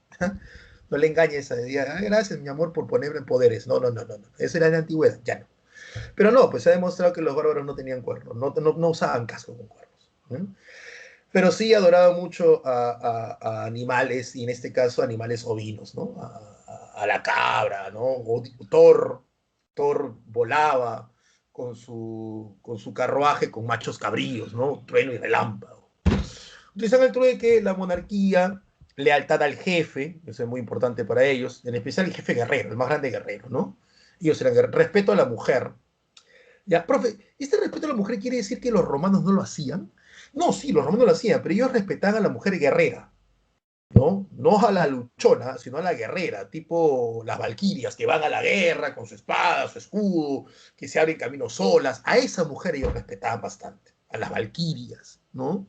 No le engañes a ella. Gracias, mi amor, por ponerme en poderes. No, no, no, no. Eso era en la antigüedad, ya no. Pero no, pues se ha demostrado que los bárbaros no tenían cuernos, no usaban casco con cuernos. ¿No? Pero sí adoraba mucho a animales, y en este caso animales ovinos, ¿no? A la cabra, ¿no? O Thor volaba con su carruaje con machos cabríos, ¿no? Trueno y relámpago. Utilizan el trueque, la monarquía, lealtad al jefe, eso es muy importante para ellos, en especial el jefe guerrero, el más grande guerrero, ¿no? Ellos eran respeto a la mujer. Ya, profe, ¿este respeto a la mujer quiere decir que los romanos no lo hacían? No, sí, los romanos lo hacían, pero ellos respetaban a la mujer guerrera, ¿no? No a la luchona, sino a la guerrera, tipo las valquirias que van a la guerra con su espada, su escudo, que se abren caminos solas. A esa mujer ellos respetaban bastante, a las valquirias, ¿no?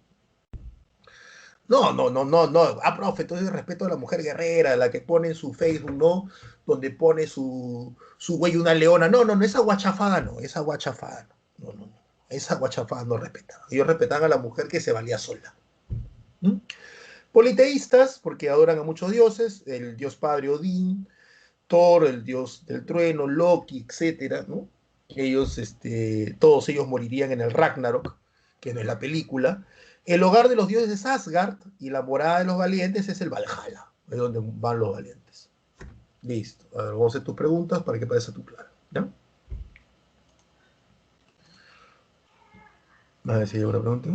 No, no, no, no, no. Ah, profe, entonces respeto a la mujer guerrera, la que pone en su Facebook, ¿no? Donde pone su güey una leona. No, no, no, esa guachafada no, esa guachafada no. No, no, no. Esa guachafada no respetaba. Ellos respetaban a la mujer que se valía sola. ¿Mm? Politeístas, porque adoran a muchos dioses, el dios padre Odín, Thor, el dios del trueno, Loki, etcétera, ¿no? Ellos, todos ellos morirían en el Ragnarok, que no es la película. El hogar de los dioses es Asgard y la morada de los valientes es el Valhalla, es donde van los valientes. Listo. A ver, vamos a hacer tus preguntas para que parezca tu claro. ¿Ya? A ver si hay una pregunta.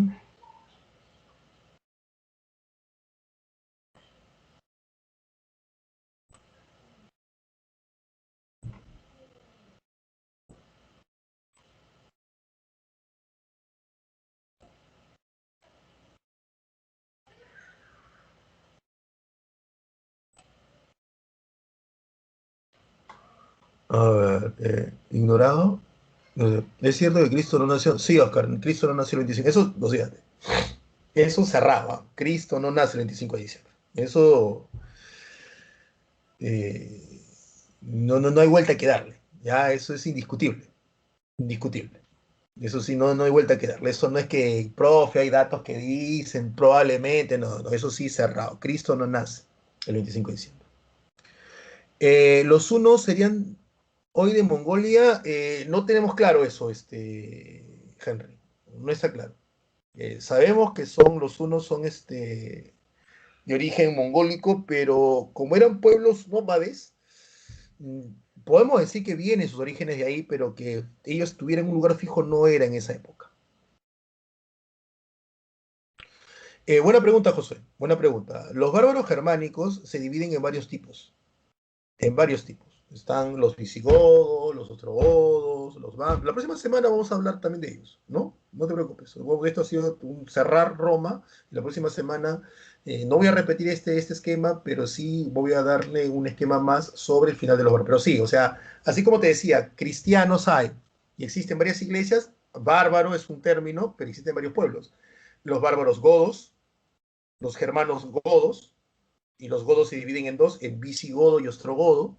A ver, ignorado. ¿Es cierto que Cristo no nació? Sí, Oscar, Cristo no nació el 25. Eso, no sé, eso cerraba. Cristo no nace el 25 de diciembre. Eso eh, no, no, no hay vuelta que darle. Ya, eso es indiscutible. Indiscutible. Eso sí, no, no hay vuelta que darle. Eso no es que, profe, hay datos que dicen, probablemente, no, no, eso sí cerrado. Cristo no nace el 25 de diciembre. Los hunos serían hoy de Mongolia. No tenemos claro eso, Henry. No está claro. Sabemos que son los hunos son de origen mongólico, pero como eran pueblos nómades, mm, podemos decir que vienen sus orígenes de ahí, pero que ellos tuvieran un lugar fijo no era en esa época. Buena pregunta, José. Buena pregunta. Los bárbaros germánicos se dividen en varios tipos. En varios tipos. Están los visigodos, los ostrogodos, La próxima semana vamos a hablar también de ellos, ¿no? No te preocupes. Esto ha sido un cerrar Roma. La próxima semana no voy a repetir este esquema, pero sí voy a darle un esquema más sobre el final de los bárbaros. Pero sí, o sea, así como te decía, cristianos hay y existen varias iglesias, bárbaro es un término, pero existen varios pueblos. Los bárbaros godos, los germanos godos, y los godos se dividen en dos, en visigodo y ostrogodo,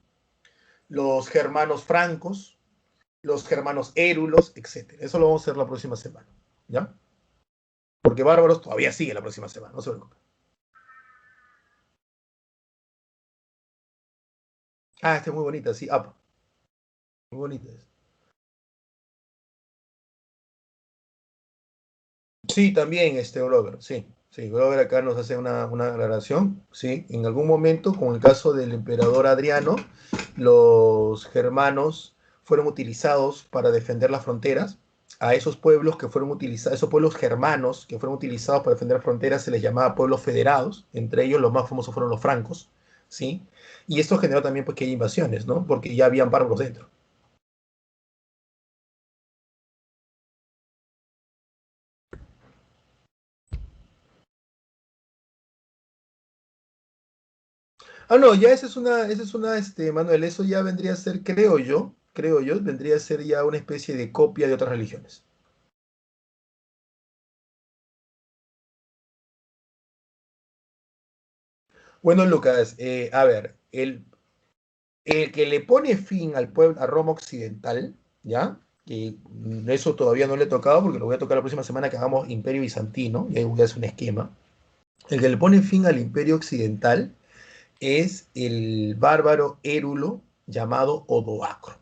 los germanos francos, los germanos érulos, etcétera. Eso lo vamos a hacer la próxima semana, ¿ya? Porque bárbaros todavía sigue la próxima semana, no se preocupen. Ah, esta es muy bonita, sí, apa, muy bonita. Sí, también, Glover, sí. Sí, Glover acá nos hace una aclaración, sí. En algún momento, con el caso del emperador Adriano, los germanos fueron utilizados para defender las fronteras. A esos pueblos que fueron utilizados, esos pueblos germanos que fueron utilizados para defender las fronteras se les llamaba pueblos federados. Entre ellos los más famosos fueron los francos, sí. Y esto generó también pues, que hay invasiones, ¿no? Porque ya habían bárbaros dentro. Ah, no, ya Manuel, eso ya vendría a ser, creo yo, vendría a ser ya una especie de copia de otras religiones. Bueno, Lucas, a ver, el que le pone fin al pueblo, a Roma Occidental, ¿ya? Que eso todavía no le he tocado porque lo voy a tocar la próxima semana que hagamos Imperio Bizantino, y ahí voy a hacer un esquema. El que le pone fin al Imperio Occidental es el bárbaro érulo llamado Odoacro.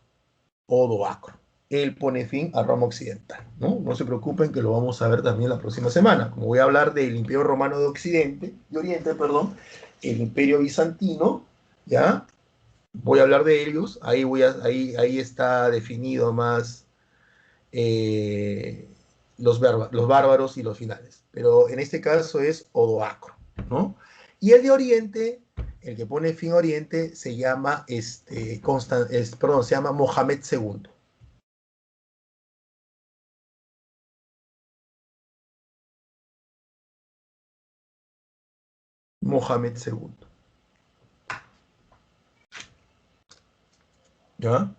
Odoacro. Él pone fin a Roma Occidental, ¿no? No se preocupen que lo vamos a ver también la próxima semana. Como voy a hablar del Imperio Romano de Occidente, de Oriente, perdón, el Imperio Bizantino, ¿ya? Voy a hablar de ellos, ahí está definido más eh, los bárbaros y los finales. Pero en este caso es Odoacro, ¿no? Y el de Oriente, el que pone fin a Oriente, se llama, se llama Mohamed II. Mohamed II. ¿Ya?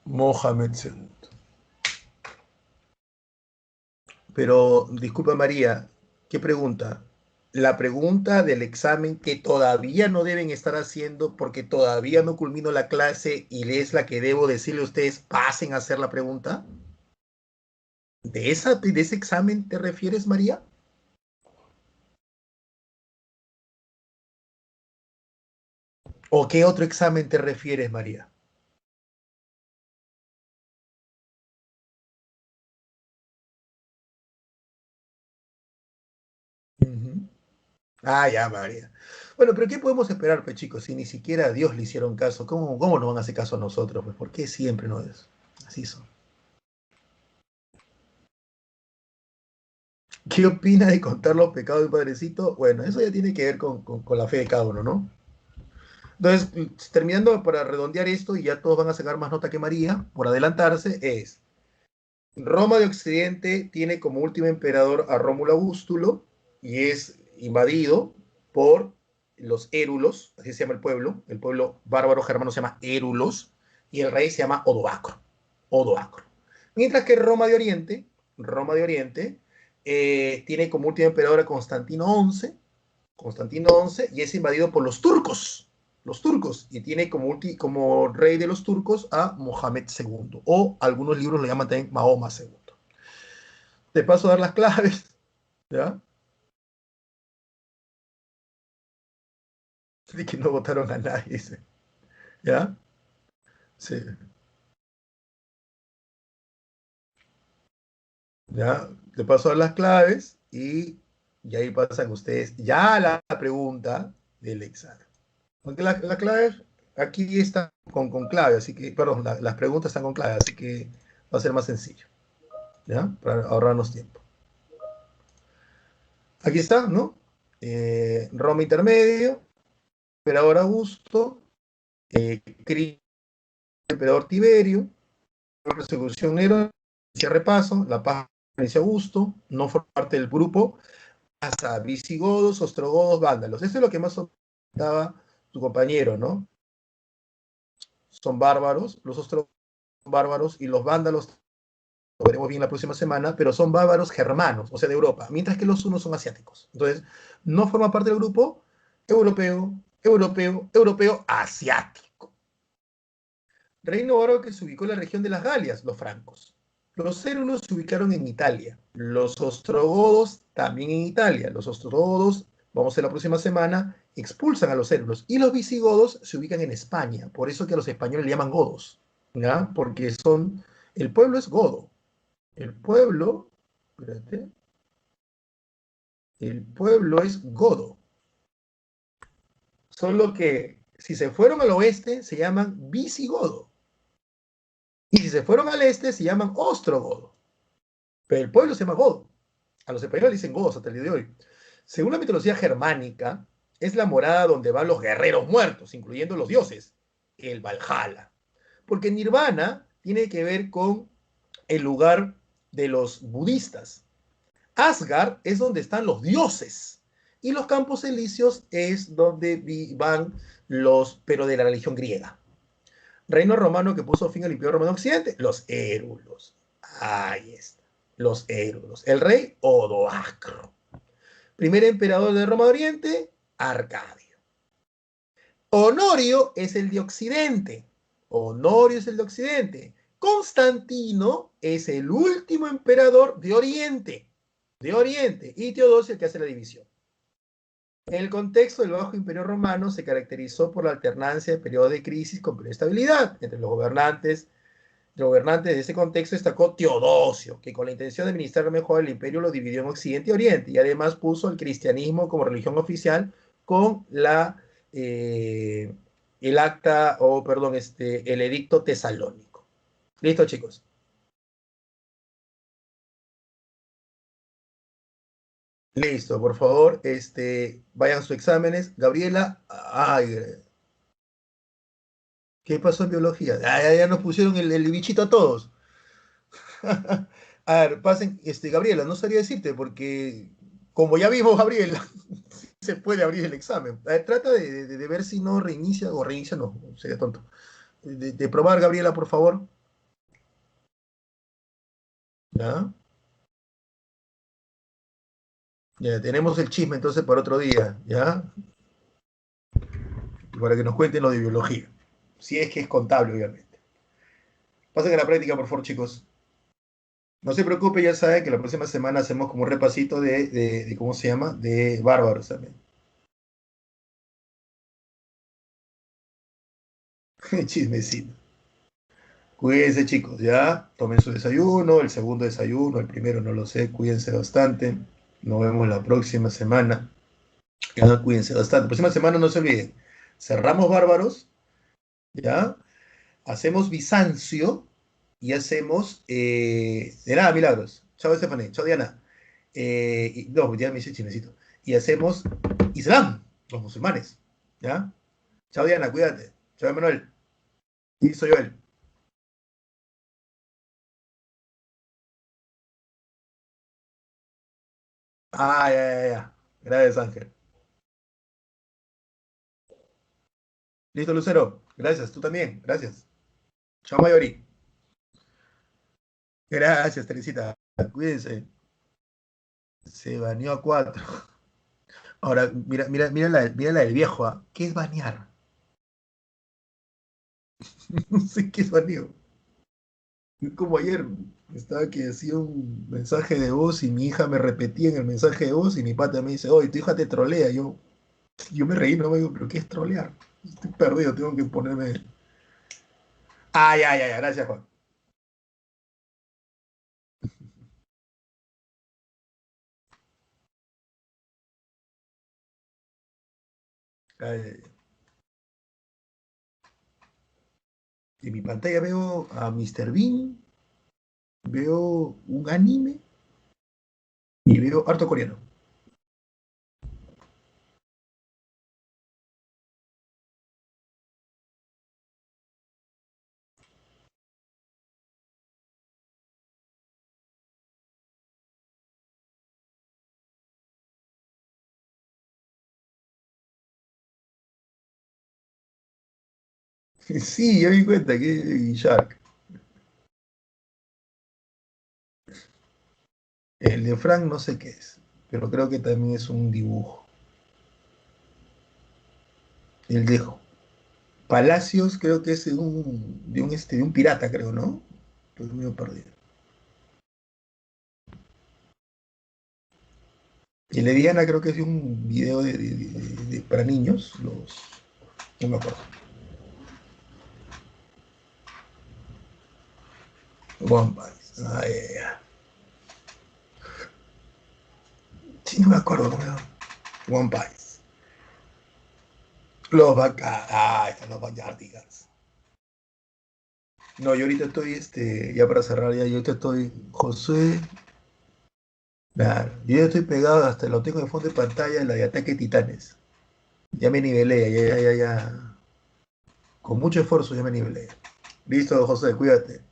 Mohamed II. Pero, disculpa María, ¿qué pregunta? La pregunta del examen que todavía no deben estar haciendo porque todavía no culmino la clase y es la que debo decirle a ustedes, pasen a hacer la pregunta. ¿De ese examen te refieres, María? ¿O qué otro examen te refieres, María? Ujú. Ah, ya, María. Bueno, pero ¿qué podemos esperar, pues, chicos? Si ni siquiera a Dios le hicieron caso, ¿cómo nos van a hacer caso a nosotros? Pues, ¿por qué siempre no es? Así son. ¿Qué opina de contar los pecados de un padrecito? Bueno, eso ya tiene que ver con la fe de cada uno, ¿no? Entonces, terminando para redondear esto, y ya todos van a sacar más nota que María, por adelantarse, es Roma de Occidente tiene como último emperador a Rómulo Augustulo y es invadido por los érulos, así se llama el pueblo bárbaro germano se llama érulos, y el rey se llama Odoacro. Odoacro. Mientras que Roma de Oriente tiene como último emperador a Constantino XI, y es invadido por los turcos, y tiene como rey de los turcos a Mohamed II, o algunos libros lo llaman también Mahoma II. Te paso a dar las claves, ¿ya? De que no votaron a nadie, ¿ya? Sí, ¿ya? Te paso a dar las claves y ahí pasan ustedes ya a la pregunta del examen. Aunque la clave aquí está con clave, así que, perdón, las preguntas están con clave, así que va a ser más sencillo, ¿ya? Para ahorrarnos tiempo. Aquí está, ¿no? Roma intermedio, emperador Augusto, Cristo, emperador Tiberio, persecución Nerón, repaso, la paz de Augusto, no forma parte del grupo, hasta visigodos, ostrogodos, vándalos. Eso es lo que más daba tu compañero, ¿no? Son bárbaros, los ostrogodos son bárbaros y los vándalos, lo veremos bien la próxima semana, pero son bárbaros germanos, o sea, de Europa, mientras que los hunos son asiáticos. Entonces, no forma parte del grupo europeo, europeo, asiático. Reino bárbaro que se ubicó en la región de las Galias, los francos. Los cérulos se ubicaron en Italia, los ostrogodos también en Italia. Los ostrogodos, vamos a ver la próxima semana, expulsan a los cérulos y los visigodos se ubican en España. Por eso que a los españoles le llaman godos, ¿ya? Porque el pueblo es godo. El pueblo, espérate, el pueblo es godo. Solo que si se fueron al oeste se llaman visigodo. Y si se fueron al este se llaman ostrogodo. Pero el pueblo se llama godo. A los españoles dicen godos hasta el día de hoy. Según la mitología germánica, es la morada donde van los guerreros muertos, incluyendo los dioses, el Valhalla. Porque Nirvana tiene que ver con el lugar de los budistas. Asgard es donde están los dioses. Y los campos elíseos es donde van pero de la religión griega. Reino romano que puso fin al Imperio Romano Occidente, los érulos. Ahí está, los érulos. El rey Odoacro. Primer emperador de Roma Oriente, Arcadio. Honorio es el de Occidente. Honorio es el de Occidente. Constantino es el último emperador de Oriente. De Oriente. Y Teodosio el que hace la división. El contexto del Bajo Imperio Romano se caracterizó por la alternancia de periodos de crisis con estabilidad entre los gobernantes. El gobernante de ese contexto destacó Teodosio, que con la intención de administrar mejor el imperio lo dividió en Occidente y Oriente, y además puso el cristianismo como religión oficial con eh, el acta, o perdón, el edicto tesalónico. Listo, chicos. Listo, por favor, vayan a sus exámenes. Gabriela, ay, ¿qué pasó en biología? Ya nos pusieron el bichito a todos. A ver, pasen, Gabriela, no sabría decirte porque Como ya vimos, Gabriel, se puede abrir el examen. Trata de ver si no reinicia o reinicia, no, sería tonto. De probar, Gabriela, por favor. ¿Ya? Ya, tenemos el chisme entonces para otro día, ¿ya? Para que nos cuenten lo de biología. Si es que es contable, obviamente. Pasen a la práctica, por favor, chicos. No se preocupe, ya saben que la próxima semana hacemos como un repasito de ¿cómo se llama? De bárbaros también. Chismecito. Cuídense, chicos, ya. Tomen su desayuno, el segundo desayuno, el primero no lo sé. Cuídense bastante. Nos vemos la próxima semana. Ya, cuídense bastante. La próxima semana no se olviden. Cerramos bárbaros, ¿ya? Hacemos Bizancio y hacemos. De nada, milagros. Chao, Estefané. Chao, Diana. No, ya me hice chismecito. Y hacemos Islam, los musulmanes, ¿ya? Chao, Diana, cuídate. Chao, Manuel. Y soy Joel. Ah, ya, ya, ya. Gracias, Ángel. Listo, Lucero. Gracias, tú también. Gracias. Chao, Mayori. Gracias, Teresita. Cuídense. Se baneó a cuatro. Ahora, mira, mira, mira la del viejo, ¿ah? ¿Qué es banear? No sé qué es baneo. Es como ayer, estaba que hacía un mensaje de voz y mi hija me repetía en el mensaje de voz y mi pata me dice, oye, tu hija te trolea. Yo me reí, no me digo, pero ¿qué es trolear? Estoy perdido, tengo que ponerme. Ah, ya, ya, ya, gracias, Juan. Ay, ay, ay. En mi pantalla veo a Mr. Bean, veo un anime y veo harto coreano. Sí, yo me di cuenta que es Shark. El de Frank no sé qué es, pero creo que también es un dibujo. El de Palacios creo que es de un pirata, creo, ¿no? Estoy medio perdido. El de Diana creo que es de un video para niños, no me acuerdo. One Piece. Ah, ya, ya. Sí, no me acuerdo cómo se llama. One Piece. Están los Backyardigans. No, yo ahorita estoy, ya para cerrar, ya, yo ahorita estoy, José, claro, yo ya estoy pegado, hasta lo tengo de fondo de pantalla, la de Ataque Titanes. Ya me nivelé, ya, ya, ya, ya. Con mucho esfuerzo ya me nivelé. Listo, José, cuídate.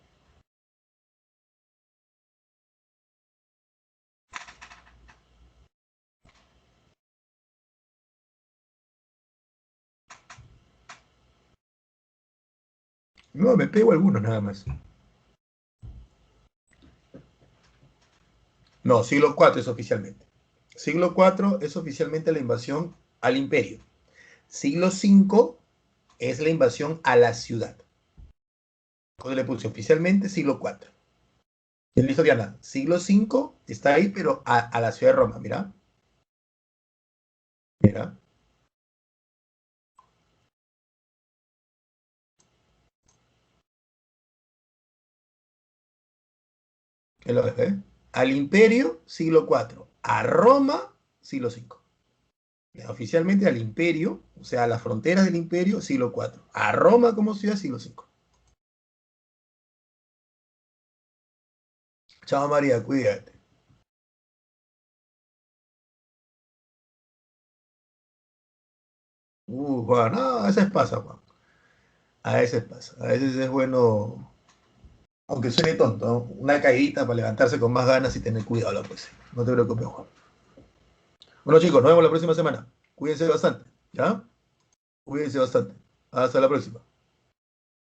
No, me pego algunos nada más. No, siglo cuatro es oficialmente. Siglo cuatro es oficialmente la invasión al imperio. Siglo cinco es la invasión a la ciudad. Entonces le puse oficialmente siglo cuatro. Listo, Diana. Siglo cinco está ahí, pero a la ciudad de Roma. Mira, mira. ¿Qué lo ves, eh? Al imperio, siglo cuatro. A Roma, siglo cinco. Oficialmente al imperio, o sea, a las fronteras del imperio, siglo cuatro. A Roma como ciudad, siglo cinco. Chao, María, cuídate. Juan, no, a veces pasa, Juan. A veces pasa. A veces es bueno, aunque suene tonto, ¿no? Una caída para levantarse con más ganas y tener cuidado, pues. No te preocupes, Juan. Bueno, chicos, nos vemos la próxima semana. Cuídense bastante, ¿ya? Cuídense bastante. Hasta la próxima.